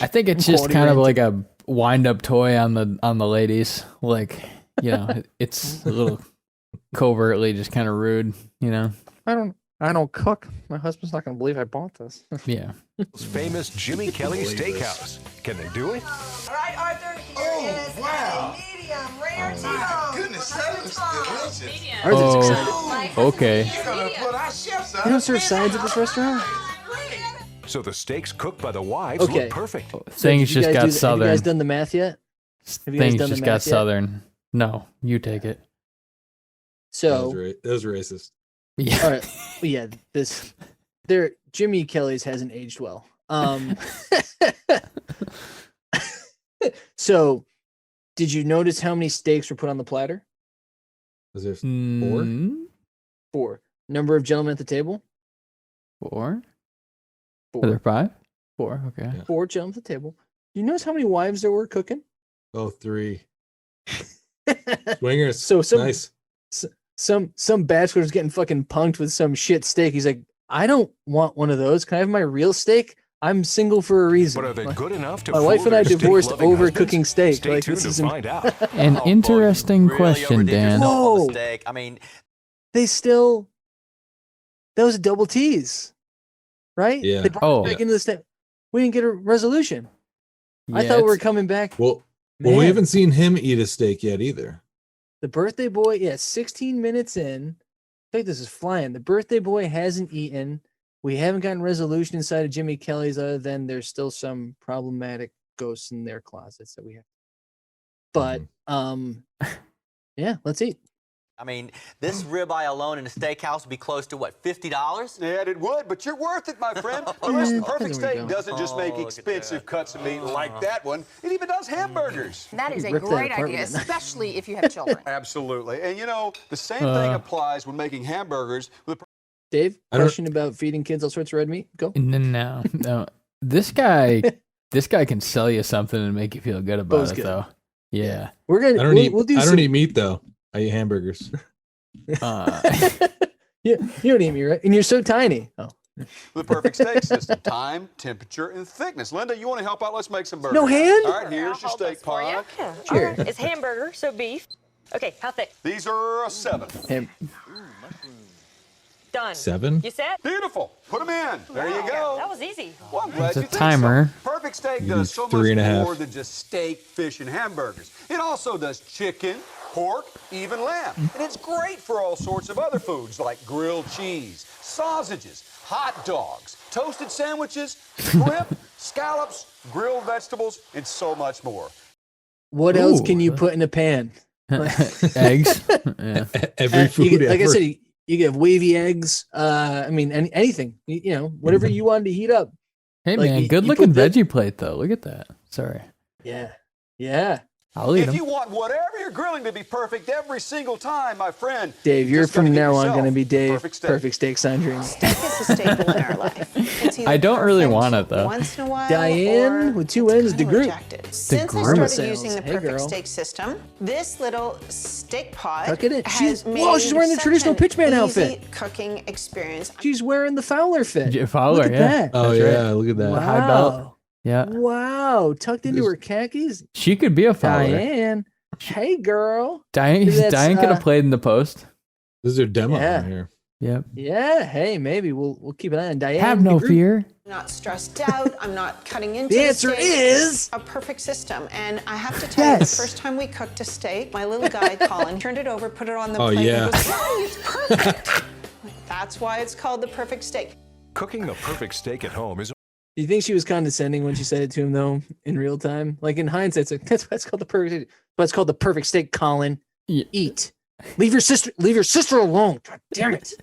I think it's just Quality kind of rating. like a wind-up toy on the ladies. Like it's a little covertly just kind of rude. I don't cook. My husband's not gonna believe I bought this. Yeah. famous Jimmy Kelly Steakhouse. Can they do it? All right, Arthur, here is a medium rare T-bone. Ours is excited. Okay. You don't serve sides at this restaurant? So the steaks cooked by the wives look perfect. Things just got Have you southern. guys done the math yet? Have you guys Things done the just got math yet? southern. No, you take it. So That was racist. Yeah. all right, yeah. Jimmy Kelly's hasn't aged well. So, did you notice how many steaks were put on the platter? Was there 4? Mm, 4. Number of gentlemen at the table? 4? 4. Are there 5? 4, okay. Yeah. 4 gentlemen at the table. Do you notice how many wives there were cooking? Oh, 3. Swingers. So Nice. some bachelor's getting fucking punked with some shit steak. He's like, I don't want one of those. Can I have my real steak? I'm single for a reason. But are they good enough to My fool wife and I their divorced steak-loving over husbands? cooking steak. Stay Like, tuned this to isn't- find out. An interesting question, Dan. Whoa. I mean, That was double T's, right? Yeah. They brought Oh. it back into the steak. We didn't get a resolution. I thought we were coming back. Well, we Man. haven't seen him eat a steak yet either. The birthday boy, 16 minutes in. I think this is flying. The birthday boy hasn't eaten. We haven't gotten resolution inside of Jimmy Kelly's other than there's still some problematic ghosts in their closets that we have. But yeah, let's eat. I mean, this ribeye alone in a steakhouse would be close to what, $50? Yeah, it would, but you're worth it, my friend. But listen, Perfect There we Steak go. doesn't just make look at expensive that. cuts of meat like that one. It even does hamburgers. That is a Rip that great apart idea, with that. especially if you have children. Absolutely. And you know, the same thing applies when making hamburgers with Dave, I don't- question about feeding kids all sorts of red meat? Go. No. This guy can sell you something and make you feel good about Bo's it, good. though. Yeah. We're gonna. I don't We'll do I some, don't eat meat though. I eat hamburgers. you don't eat me, right? And you're so tiny. Oh. the Perfect Steak system. Time, temperature, and thickness. Linda, you want to help out? Let's make some burgers. No hand? All right, here's your steak pod. Sure. It's hamburger, so beef. Okay, how thick? These are a 7. Done. 7? You set? Beautiful. Put them in. There you go. That was easy. Well, I'm glad It's a you think timer. So. Perfect Steak You does do so much 3.5. more than just steak, fish, and hamburgers. It also does chicken, pork, even lamb. And it's great for all sorts of other foods like grilled cheese, sausages, hot dogs, toasted sandwiches, shrimp, scallops, grilled vegetables, and so much more. What else can Ooh. you put in a pan? Eggs. Yeah. Every food You get- like I ever. said, you can have wavy eggs. I mean, anything. You know, whatever you wanted to heat up. Hey, Like, man, you good put looking the- veggie plate, though. Look at that. Sorry. Yeah. I'll eat If them. you want whatever you're grilling to be perfect every single time, my friend, Dave, you're just gotta from get now on yourself going to be Dave. Perfect Steak. Perfect steak Sandrine. Steak is a staple in our life. It's either I don't really perfect want it, though. Once in a while, Diane or with 2 it's N's, kinda DeGroot. rejected. Since I DeGroot. started Sales. using the Hey, Perfect girl. Steak system, this little steak pot Tuck it in. has Whoa, she's made wearing the such traditional an pitchman easy outfit. cooking experience. She's wearing the Fowler fit. Fowler, Look at yeah. that. Oh That's right. yeah, look at that. The high belt. Wow. Yeah. Wow. Tucked into her khakis. She could be a Fowler. Diane. Hey, girl. Diane That's, could have played in the post. This is their demo Yeah. here. Yep. Yeah. Hey, maybe we'll keep an eye on Diane. Have no DeGroot. fear. I'm not stressed out. I'm not cutting into The answer steak. is a perfect system. And I have to tell you, the Yes. first time we cooked a steak, my little guy, Colin, turned it over, put it on the Oh, plate, yeah. and goes, Daddy, it's perfect. That's why it's called the perfect steak. Cooking the perfect steak at home is Do you think she was condescending when she said it to him though, in real time? Like in hindsight, it's like, that's why it's called the perfect. But it's called the perfect steak, Colin. Yeah. Eat. Leave your sister alone. God damn it.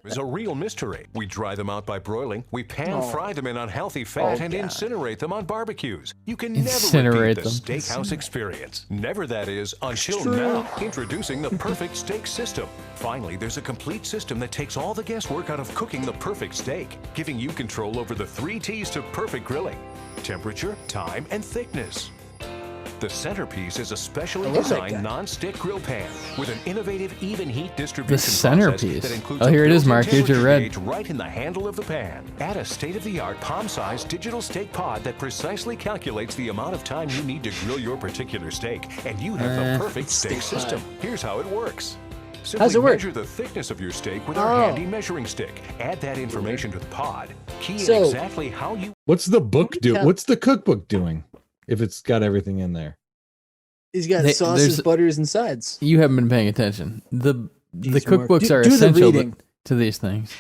is a real mystery. We dry them out by broiling. We pan fry them in unhealthy fat and incinerate them on barbecues. You can never Incinerate repeat the them. steakhouse experience. Never, that is, until now. Introducing the Perfect Steak System. Finally, there's a complete system that takes all the guesswork out of cooking the perfect steak, giving you control over the 3 T's to perfect grilling: temperature, time, and thickness. The centerpiece is a specially I love that designed guy. non-stick grill pan with an innovative even heat distribution The centerpiece. process that includes Oh, a here it is, built-in Mark. Here's your temperature red. gauge right in the handle of the pan. Add a state-of-the-art palm-sized digital steak pod that precisely calculates the amount of time you need to grill your particular steak, and you have the perfect steak steak system. Here's how it works. How's Simply it work? measure the thickness of your steak with our Oh. handy measuring stick. Add that information to the pod. Key in So- exactly how you What's the book do? tell- What's the cookbook doing? If it's got everything in there. He's got sauces, butters, and sides. You haven't been paying attention. The cookbooks are do the essential reading. to these things.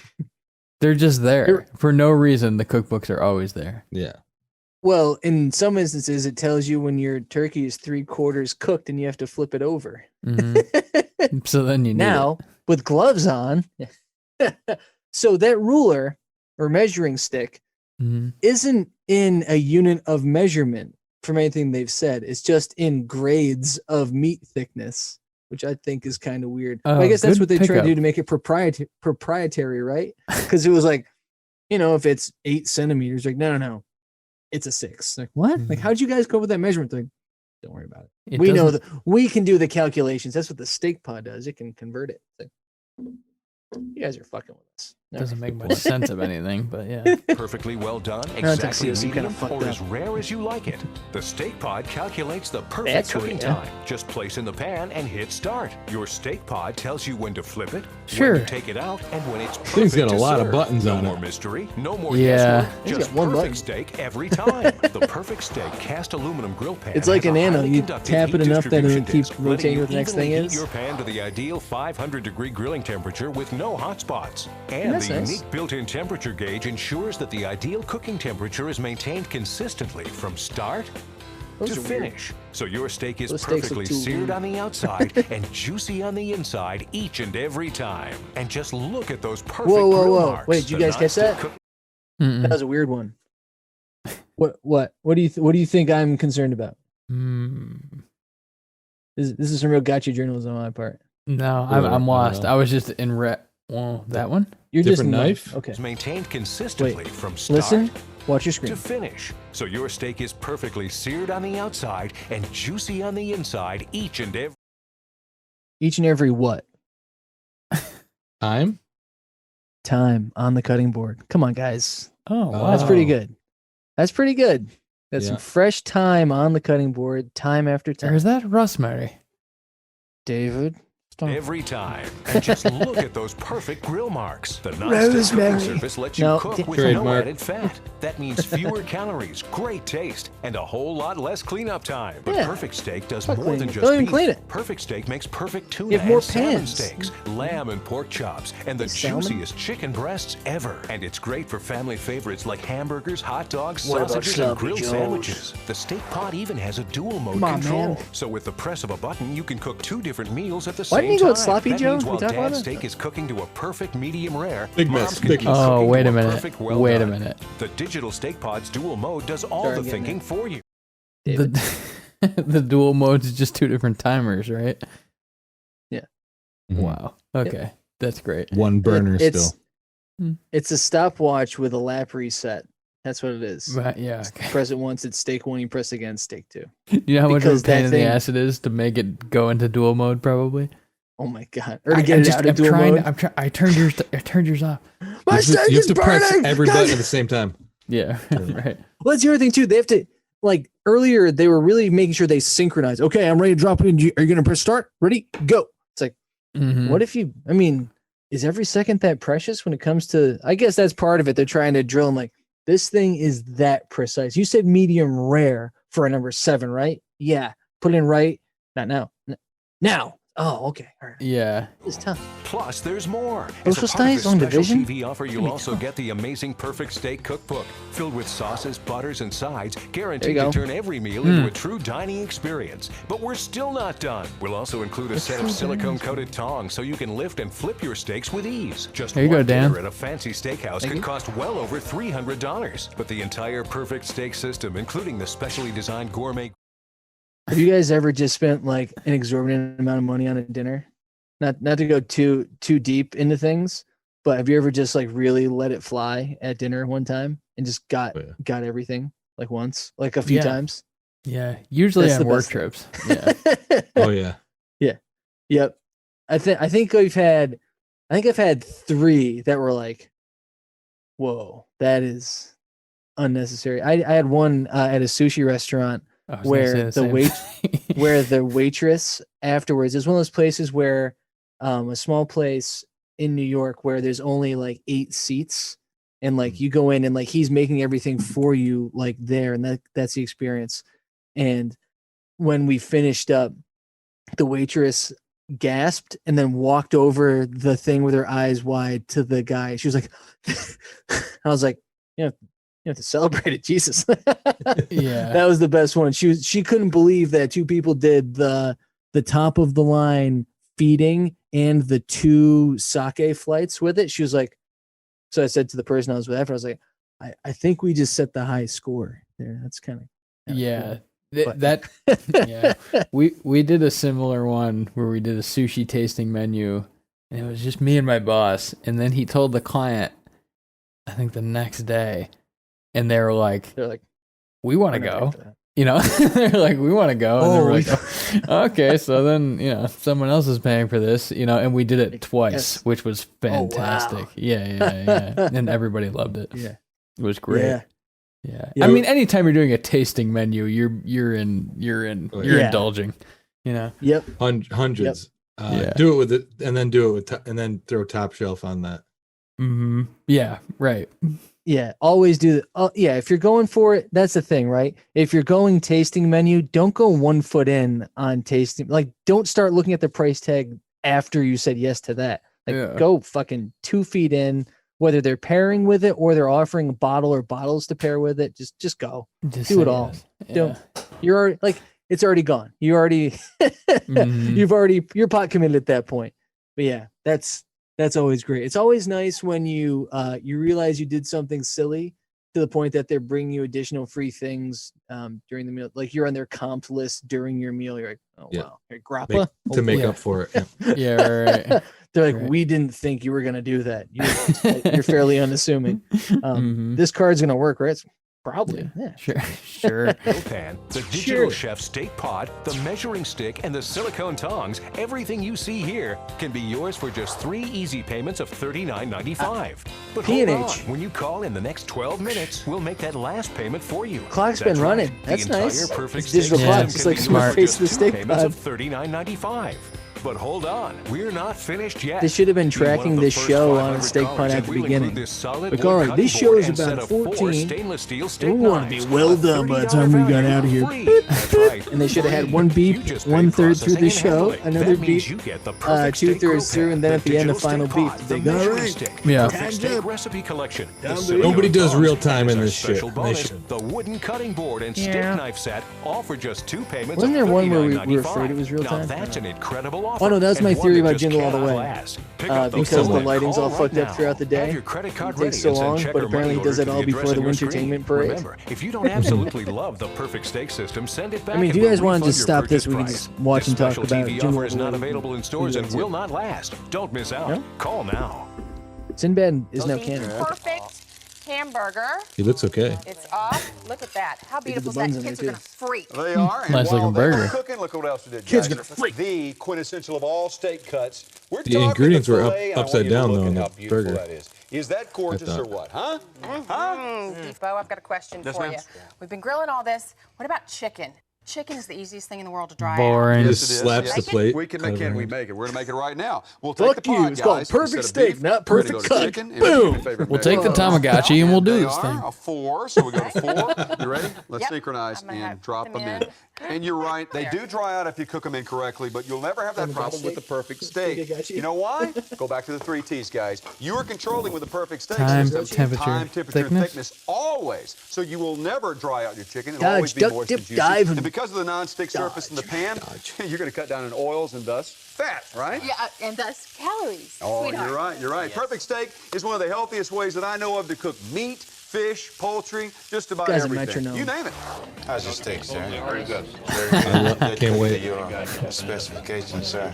They're just there for no reason. The cookbooks are always there. Yeah. Well, in some instances, it tells you when your turkey is 3/4 cooked and you have to flip it over. Mm-hmm. So then you need now with gloves on. So that ruler or measuring stick isn't in a unit of measurement from anything they've said. It's just in grades of meat thickness, which I think is kind of weird. But I guess that's what they try to do to make it proprietary, right? Because it was like, if it's 8 centimeters, like, no. It's a 6. Like, what? Like, how'd you guys go with that measurement thing? Don't worry about it. We know that we can do the calculations. That's what the steak pod does. It can convert it. Like, you guys are fucking with us. Doesn't make much sense of anything, but yeah. Perfectly well done, exactly medium, or as rare as you like it. The Steak Pod calculates the perfect cooking time. Just place in the pan and hit start. Your Steak Pod tells you when to flip it, when to take it out, and when it's perfect. Thing's got a to lot serve. of buttons on No it. more mystery, no more Yeah. guesswork, just perfect steak every time. The Perfect Steak cast aluminum grill pan. It's like has an a Nano. highly You conductive tap it heat enough that it distribution keeps disc, letting rotating you what the next evenly thing heat is. your pan to the ideal 500-degree grilling temperature with no hot spots. And That's the nice. unique built-in temperature gauge ensures that the ideal cooking temperature is maintained consistently from start Those to are weird. finish. So your steak is Those steaks perfectly look too seared weird. on the outside and juicy on the inside each and every time. And just look at those perfect Whoa. grill marks. Wait, did you The guys catch nonstick that? cook- That was a weird one. What do you think I'm concerned about? This is some real gotcha journalism on my part. No, I'm lost. I was just in well, that one? You're Different just knife? Okay. is maintained consistently from start Listen. Watch your screen. to finish. So your steak is perfectly seared on the outside and juicy on the inside each and every Each and every what? Time on the cutting board. Come on, guys. Oh, wow. That's pretty good. That's pretty good. That's Yeah. some fresh time on the cutting board, time after time. Or is that rosemary? David. every time. And just look at those perfect grill marks. The nonstick Rosemary. cooking surface lets you No, cook with no trademark. added fat. That means fewer calories, great taste, and a whole lot less cleanup time. But Yeah. Perfect Steak does Fuck more than cleaning. just Don't even beef. clean it. Perfect Steak makes perfect tuna You have more and salmon pans. steaks, lamb and pork chops, and the Salmon? juiciest chicken breasts ever. And it's great for family favorites like hamburgers, hot dogs, What about sausages, and Sloppy grilled Joes? sandwiches. The Steak Pod even has a dual mode Come on, control. man. So with the press of a button, you can cook 2 different meals at the Why same didn't you go time. with Sloppy That Joe? means We while talked about Dad's it? steak is cooking to a perfect medium rare, Big Mom's mess, can big be mess. Oh, cooking wait to a minute. perfect well Wait a done. minute. The Digital Steak Pod's dual mode does all Sorry, the I'm getting thinking for you. The, the dual modes is just 2 different timers, right? Yeah. Wow. Okay. That's great. One burner It's- still. It's a stopwatch with a lap reset. That's what it is. Right, yeah. Press it once, it's steak 1, you press again, steak 2. You know how much of Because a pain that in the thing- ass it is to make it go into dual mode, probably? Oh my god. Or to get it out of dual mode. I turned yours off. My You steak have is to press burning! every Guys! button at the same time. Yeah, right. Well, that's the other thing too. They have to, like, earlier they were really making sure they synchronize. Okay, I'm ready to drop it in. Are you gonna press start? Ready? Go. It's like, Mhm. what if you, I mean, is every second that precious when it comes to, I guess that's part of it. They're trying to drill and like, this thing is that precise. You said medium rare for a number 7, right? Yeah. Put it in right. Not now. Now. Oh, okay. All right. Yeah. It's tough. Plus, there's more. Social As a part of Studies this on special Division? TV offer, you'll also get the amazing Perfect Steak Cookbook, filled with sauces, butters, and sides, guaranteed There to you go. turn every meal into a true dining experience. But we're still not done. We'll also include a set of silicone-coated tongs so you can lift and flip your steaks with ease. Just There you one go, Dan. dinner at a fancy steakhouse Thank could you. cost well over $300. But the entire Perfect Steak system, including the specially designed gourmet Have you guys ever just spent like an exorbitant amount of money on a dinner? Not to go too deep into things, but have you ever just like really let it fly at dinner one time and just got everything like once, like a few Yeah. times? Yeah. Usually That's on the work best trips. Yeah. Oh yeah. Yeah. Yep. I think I've had 3 that were like, whoa, that is unnecessary. I had one at a sushi restaurant I was gonna where say the same wait thing. where the waitress afterwards is one of those places where a small place in New York where there's only like 8 seats and like you go in and like he's making everything for you like there and that's the experience. And when we finished up, the waitress gasped and then walked over the thing with her eyes wide to the guy. She was like, I was like, you have to celebrate it, Jesus. Yeah. That was the best one. She couldn't believe that 2 people did the top of the line feeding and the 2 sake flights with it. She was like, so I said to the person I was with after, I was like, I think we just set the high score there. That's kind of yeah. cool. Yeah. We did a similar one where we did a sushi tasting menu, and it was just me and my boss. And then he told the client, I think the next day, and they're like, we want to go. You know, they're like, we want to go. And they're like, okay, so then, someone else is paying for this, and we did it twice, which was fantastic. Oh, wow. Yeah. And everybody loved it. Yeah. It was great. Yeah. I mean, anytime you're doing a tasting menu, you're indulging, Yep. Hundreds. Yep. Do it with it, and then do it with, and then throw top shelf on that. Mm-hmm. Yeah. Right. Yeah. Always do that. Yeah. If you're going for it, that's the thing, right? If you're going tasting menu, don't go 1 foot in on tasting. Like, don't start looking at the price tag after you said yes to that. Like, go fucking 2 feet in. Whether they're pairing with it or they're offering a bottle or bottles to pair with it, just go. Do it all. Yes. Don't. You're already, like, it's already gone. You already you're pot committed at that point. But yeah, that's always great. It's always nice when you realize you did something silly to the point that they're bringing you additional free things during the meal. Like, you're on their comp list during your meal. You're like, oh wow, grappa to make up for it. Yeah, right. They're like, we didn't think you were going to do that. You're fairly unassuming. This card's going to work, right? Probably. Yeah. Sure. Pan, the digital chef steak pot, the measuring stick, and the silicone tongs, everything you see here can be yours for just 3 easy payments of $39.95. But hold on, when you call in the next 12 minutes, we'll make that last payment for you. Clock's been running. That's nice. Perfect digital clock, just like smart face of the steak payments of $39.95. But hold on, we're not finished yet. They should have been tracking this show on Steak Pot at the beginning. Like, all right, this show is about 14. We want to be well done by the time we got out of here. And they should have had 1 beep, 1/3 through the show, another beep, 2/3 through, and then at the end, the final beep. They go, all right. Yeah. Recipe collection. Nobody does real time in this shit. The wooden cutting board and steak knife set, all for just 2 payments. Wasn't there one where we were afraid it was real time? That's an incredible. Oh no, that's my theory about Jingle All the Way. Because the lighting's all fucked up throughout the day. It takes so long, but apparently he does it all before the Wintertainment Parade. Remember, if you don't absolutely love the perfect steak system, send it back. I mean, if you guys want to just stop this, we can just watch and talk about Jingle All the Way. Is not available in stores and will not last. Don't miss out. Call now. Sinbad is now canon. Perfect hamburger. He looks okay. It's off. Look at that. How beautiful is that? Kids are going to freak. They are. And nice looking burger. Cooking, look what else we did. Kids gonna freak. The quintessential of all steak cuts. We're The ingredients were upside down though in the the burger. That is. Is that gorgeous or what? Huh? Depot, I've got a question for you. We've been grilling all this. What about chicken? Chicken is the easiest thing in the world to dry out. Boring. Just slaps the plate. We can make it. We make it. We're gonna make it right now. We'll take the pot, it's called perfect steak, not perfect cut. Boom. We'll take the Tamagotchi and we'll do this thing. A 4, so we go to 4. You ready? Let's synchronize and drop them in. And you're right, they do dry out if you cook them incorrectly, but you'll never have that problem with the perfect steak. You know why? Go back to the 3 T's, guys. You are controlling with the perfect steak system. Time, temperature, thickness, always. So you will never dry out your chicken. It'll always be moist and juicy. And because of the non-stick surface in the pan, you're going to cut down in oils and thus fat, right? Yeah, and thus calories. Oh, sweetheart. you're right. Yes. Perfect steak is one of the healthiest ways that I know of to cook meat, fish, poultry, just about everything. You name it. How's your steak, sir? Very good. I can't wait. Your specifications, sir.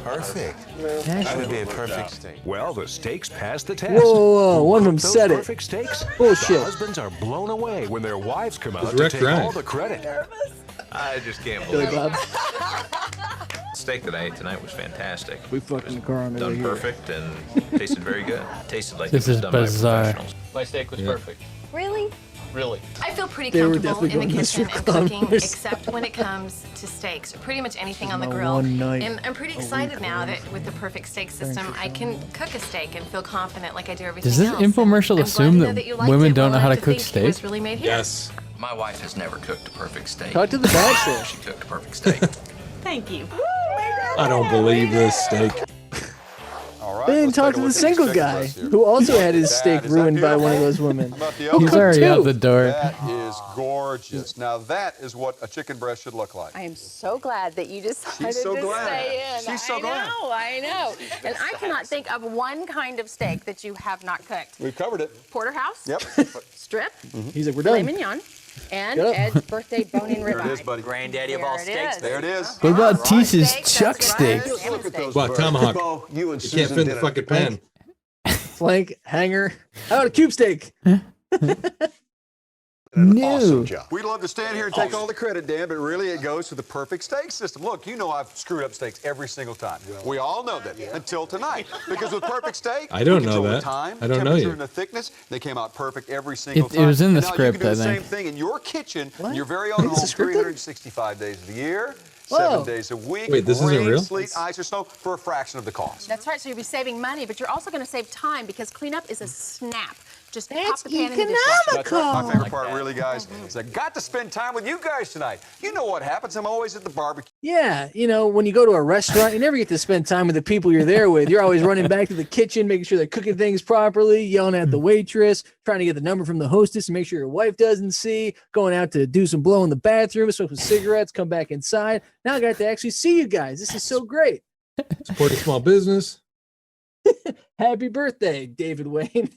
Perfect. That would be a perfect steak. Well, the steaks passed the test. Whoa, one of them said it. Perfect steaks. Bullshit. The husbands are blown away when their wives come out to take all the credit. I just can't believe Billy it. Bob. The steak that I ate tonight was fantastic. We fucking the car on the way Done here. perfect and tasted very good. Tasted like This it was is done bizarre. by professionals. My steak was perfect. Really? Really. I feel pretty They were comfortable definitely in the going to kitchen and strip club. cooking, except when it comes to steaks. Pretty much anything on the grill. One night And I'm pretty excited now that with the perfect steak system, I can cook a steak and feel confident like I do everything Does this else. infomercial I'm assume glad to know that you liked women it. don't know Well, how I to like cook think it was steak? really made here. Yes. My wife has never cooked a perfect steak. Talk to the bachelor. She cooked a perfect steak. Thank you. I don't believe this steak. All right. Then let's talk take a to the look at single chicken guy breast here. who also had his That- steak is that ruined by one of beautiful? those women. How about the He'll He's cook already too. out the door. That is gorgeous. Now that is what a chicken breast should look like. I am so glad that you decided She's so to glad. stay in. She's so glad. I know. And I cannot think of one kind of steak that you have not cooked. We've covered it. Porterhouse, Yep. strip, He's like, we're filet done. mignon, and Get up. Ed's birthday bone-in There it is, ribeye. buddy. Granddaddy of all There it steaks. is. There it is. What about Teese's Steak, chuck that's steak? right. Just look at those Wow, birds. tomahawk. Bo, you and You Susan can't fit in did the a- fucking pan. Flank, hanger. How about a cube steak? an No. awesome job. We'd love to stand here and take all the credit, Dan, but really it goes to the perfect steak system. Look, you know I've screwed up steaks every single time. We all know that until tonight. Because with perfect steak, I don't we know control the that. time, I don't know temperature, you. and the thickness. They came out perfect every single It time. was in the And now script, you can do the I same think. thing in your kitchen, What? in your very own It's home, scripted? 365 days of the year. Whoa. 7 days a week. Wait, this isn't rain, real? sleet, ice, or snow for a fraction of the cost. That's right, so you'll be saving money, but you're also going to save time because cleanup is a snap. Just pop That's the pan in the dishwasher. That's right. My favorite part, really, guys, is I got to spend time with you guys tonight. You know what happens. I'm always at the barbecue. Yeah, you know, when you go to a restaurant, you never get to spend time with the people you're there with. You're always running back to the kitchen, making sure they're cooking things properly, yelling at the waitress, trying to get the number from the hostess to make sure your wife doesn't see, going out to do some blow in the bathroom, smoke some cigarettes, come back inside. Now I got to actually see you guys. This is so great. Support a small business. Happy birthday, David Wayne.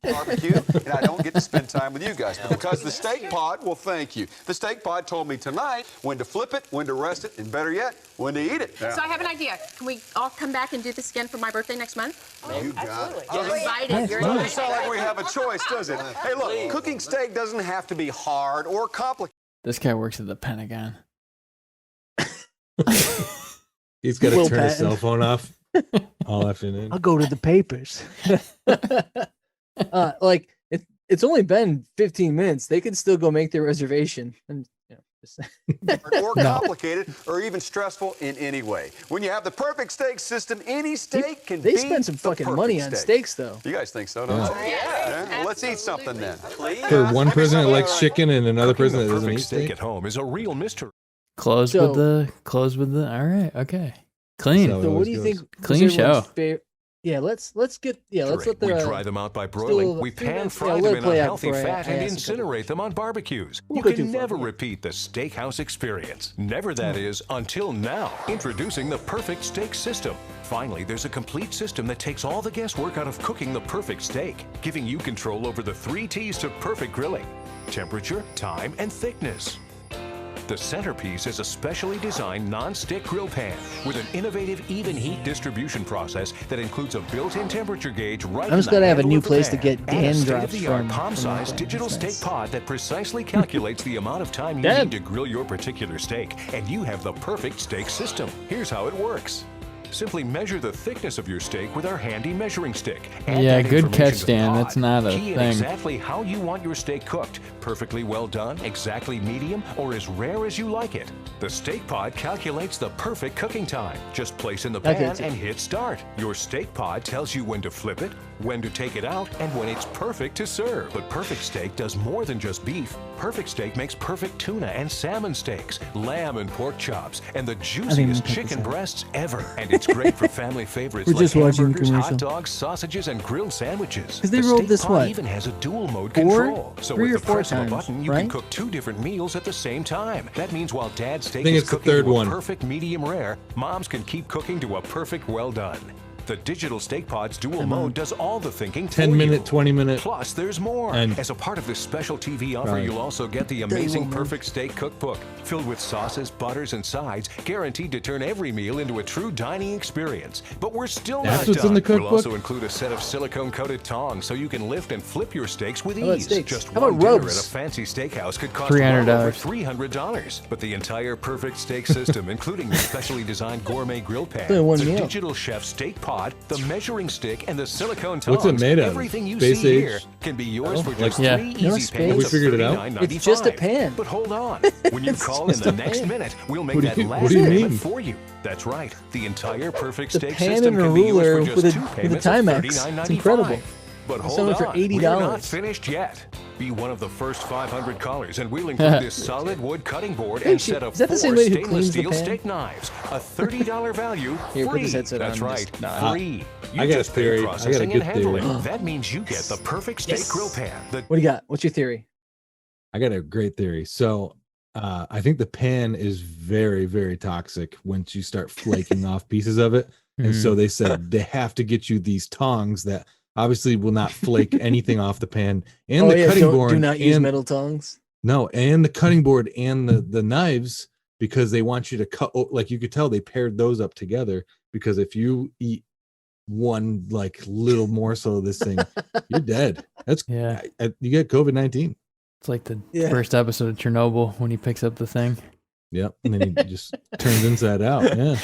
Barbecue, and I don't get to spend time with you guys because the steak pod, well, thank you. The steak pod told me tonight when to flip it, when to rest it, and better yet, when to eat it. So I have an idea. Can we all come back and do this again for my birthday next month? You got it. You're invited. You're Doesn't invited. sound like we have a choice, does it? Hey, look, cooking steak doesn't have to be hard or complicated. This guy works at the Pentagon. He's got to Will turn his Patton. cell phone off all afternoon. I'll go to the papers. Like it's only been 15 minutes. They could still go make their reservation. And you know, just Or complicated or even stressful in any way. When you have the perfect steak system, any steak can they be spend some the fucking perfect money on steak. steaks, though. You guys think so, don't you? Yeah. Well, let's eat something then. For one person that likes chicken and another person that The doesn't perfect eat steak steak. at home is a real mystery. Close So- with the. All right, okay. Clean. So- So what always do you goes. think? was Clean everyone's show. Yeah, let's let We the dry them out by broiling. We pan fry them in unhealthy fat and incinerate them on barbecues. We'll You go can too far, never yeah. repeat the steakhouse experience. Never, that is, until now. Introducing the perfect steak system. Finally, there's a complete system that takes all the guesswork out of cooking the perfect steak, giving you control over the 3 T's to perfect grilling: temperature, time, and thickness. The centerpiece is a specially designed non-stick grill pan with an innovative even heat distribution process that includes a built-in temperature gauge right I'm just in the gotta have a handle new of the place to pan, get and Dan a drops state-of-the-art from palm-sized that. digital That's steak pod that precisely calculates the amount of time you Dad. need to grill your particular steak, and you have the perfect steak system. Here's how it works. Simply measure the thickness of your steak with our handy measuring stick. Add Yeah, that good information catch, to the Dan. pod. That's not a Key in thing. exactly how you want your steak cooked. Perfectly well done, exactly medium, or as rare as you like it. The steak pod calculates the perfect cooking time. Just place in the Okay, pan so- and hit start. Your steak pod tells you when to flip it, when to take it out, and when it's perfect to serve. But Perfect Steak does more than just beef. Perfect Steak makes perfect tuna and salmon steaks, lamb and pork chops, and the juiciest chicken breasts ever. And it's great for family favorites We're like just watching a hamburgers, hot commercial. dogs, sausages, and grilled sandwiches. 'Cause they The rolled steak this, pod what, even has a dual mode 4, control. So 3 with or the 4 press of a times, button, you can right? cook 2 different meals at the same time. That means while Dad's steak think is it's the cooking third to a one. perfect medium rare, Moms can keep cooking to a perfect well done. The digital steak pod's dual mode does all the thinking for 10-minute, you. 20-minute. Plus, there's more. And- As a part of this special TV offer, Right. you'll also get the amazing Perfect Steak Cookbook, filled with sauces, butters, and sides, guaranteed to turn every meal into a true dining experience. But we're still That's not what's done. in the We'll cookbook? also include a set of silicone-coated tongs so you can lift and flip your steaks with How about ease. steaks? Just How one about dinner rubs? at a fancy steakhouse could cost $300. well over $300. But the entire Perfect Steak system, including the specially designed gourmet grill pan, Only one the meal. digital chef steak pod, the measuring stick, and the silicone tongs. What's it made of? Everything you Space see age? here can be yours for Like- just Yeah. 3 No easy space. payments Have we of figured it out? $39.95. It's just a pan. But hold on. When you It's call in just the a next pan. minute, we'll make What do that you- last what do you payment mean? for you. That's right. The entire Perfect The Steak pan system and a can be yours ruler for just with a- 2 with a payments of Timex. $39.95. It's incredible. But It's hold only on, for $80. we're not finished yet. Be one of the first 500 callers, and we'll include this solid wood cutting board and set of is that the 4 same lady who stainless cleans the steel pan? steak knives. A $30 value, Here, put free. this headset That's on, right, just nod. free. You I got a just pay theory. I got a processing good and handling. theory. That means you get the perfect steak grill pan. What do you got? What's your theory? I got a great theory. So I think the pan is very, very toxic once you start flaking off pieces of it. And so they said they have to get you these tongs that obviously will not flake anything off the pan, and the cutting board. Do not use and- metal tongs. No, and the cutting board and the knives, because they want you to cut. Like you could tell, they paired those up together, because if you eat one like little morsel of this thing, you're dead. That's you get COVID-19. It's like the first episode of Chernobyl when he picks up the thing. Yep, and then he just turns inside out. Yeah.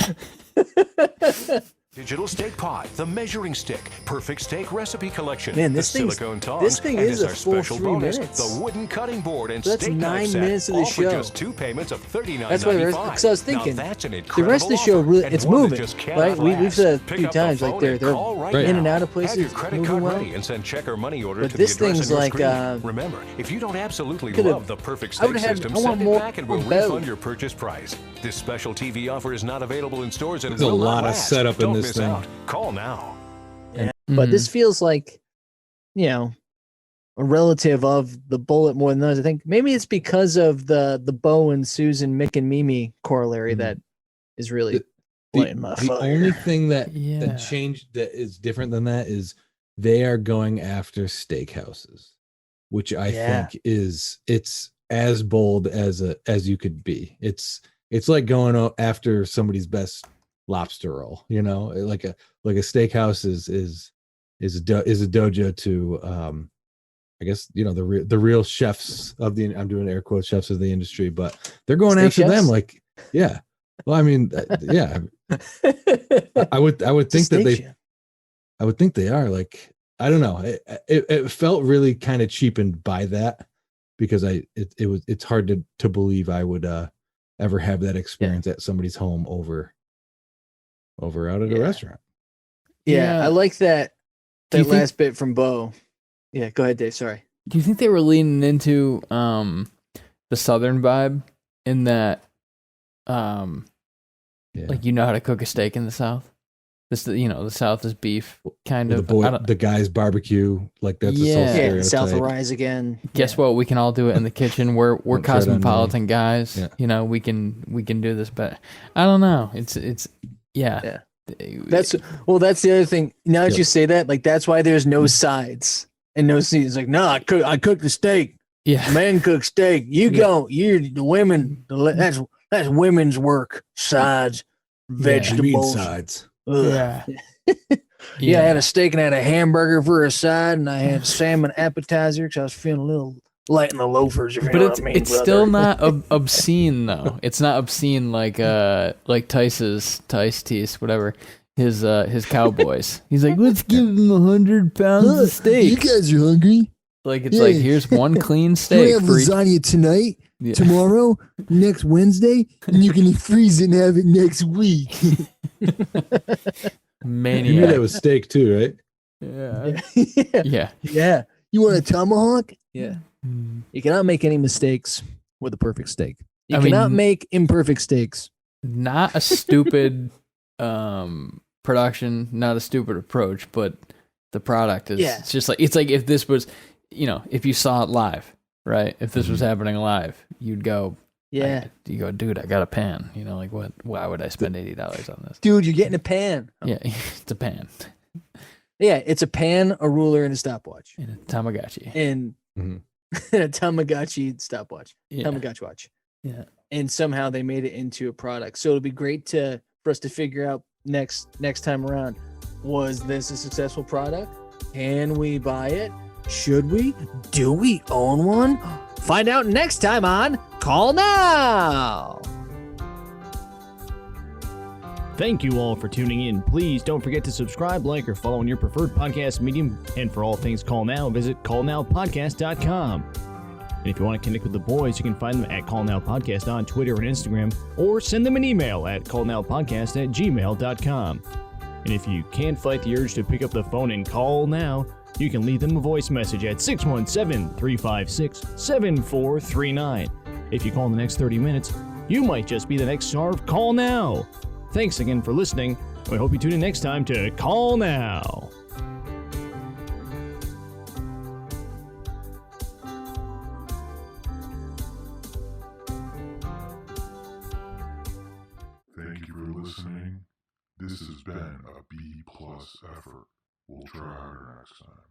Digital steak pot, the measuring stick, perfect steak recipe collection, Man, the this thing's- silicone tongs, this thing and is as a our full special 3 bonus, minutes. the wooden cutting board and So that's steak 9 knife set, minutes of the all for show. just 2 payments of $39.95. That's why, because I was thinking, now that's an the incredible rest of the show offer, really, and it's one that moving, just cannot right? We've last. said a Pick few up the times, like phone they're and call right in now. and out of Have places, your credit moving card well. ready and send check or money order But to this the address thing's on your like, screen. Remember, if you don't absolutely could've- love the perfect I would've steak had- system, I want send it more back and we'll both. refund your purchase price. This special TV offer is not available in stores and There's a will not lot of last. setup in Don't this miss thing. out. Call now. But this feels like, you know, a relative of the bullet more than those. I think maybe it's because of the Bo and Susan, Mick and Mimi corollary that is really lighting my The fire. only thing that changed that is different than that is they are going after steakhouses, which I think it's as bold as you could be. It's like going after somebody's best lobster roll, you know, like a steakhouse is a dojo to I guess, you know, the real chefs of the, I'm doing air quotes, chefs of the industry, but they're going Steak after chefs? them. Like, yeah. Well, I mean, yeah, I would think that I would think they are. Like, I don't know. It felt really kind of cheapened by that, because it's hard to believe I would ever have that experience at somebody's home over out at a restaurant. Yeah, I like that Do you last bit from Bo. Yeah, go ahead, Dave. Sorry. Do you think they were leaning into the Southern vibe in that, like, you know how to cook a steak in the South? This, you know, the South is beef, kind of. The guy's barbecue, like that's a stereotype. South will rise again. Guess what? We can all do it in the kitchen. We're Don't tread on cosmopolitan me. guys. Yeah. You know, we can do this better. I don't know. It's That's the other thing. Now that you say that, like, that's why there's no sides and no seasons. Like, no, I cook the steak. Yeah, men cook steak. You're the women. That's women's work. Sides, vegetables, sides. Ugh. Yeah, I had a steak and I had a hamburger for a side, and I had salmon appetizer because I was feeling a little light in the loafers. If you know what I mean, it's brother. still not obscene though. It's not obscene like Tice Tease, whatever. His cowboys. He's like, let's give him 100 pounds of steak. You guys are hungry. Like, it's like, here's one clean steak. You have lasagna tonight, Yeah. tomorrow, next Wednesday, and you can freeze it and have it next week. Maniac. You knew that was steak too, right? Yeah. You want a tomahawk? Yeah. You cannot make any mistakes with a perfect steak. You I mean, cannot make imperfect steaks. Not a stupid production, not a stupid approach, but the product is it's just like, it's like if this was, you know, if you saw it live, right? If this was happening live, you'd go, you go, dude, I got a pan. You know, like, what? Why would I spend $80 on this? Dude, you're getting a pan. Yeah, it's a pan. Yeah, it's a pan, a ruler, and a stopwatch. And a Tamagotchi. And a Tamagotchi stopwatch. Yeah. Tamagotchi watch. Yeah. And somehow they made it into a product. So it'll be great for us to figure out next time around. Was this a successful product? Can we buy it? Should we? Do we own one? Find out next time on Call Now. Thank you all for tuning in. Please don't forget to subscribe, like, or follow on your preferred podcast medium. And for all things Call Now, visit callnowpodcast.com. And if you want to connect with the boys, you can find them at Call Now Podcast on Twitter and Instagram, or send them an email at callnowpodcast@gmail.com. And if you can't fight the urge to pick up the phone and call now, you can leave them a voice message at 617-356-7439. If you call in the next 30 minutes, you might just be the next star of Call Now. Thanks again for listening. We hope you tune in next time to Call Now. Thank you for listening. This has been a B+ effort. We'll try harder next time.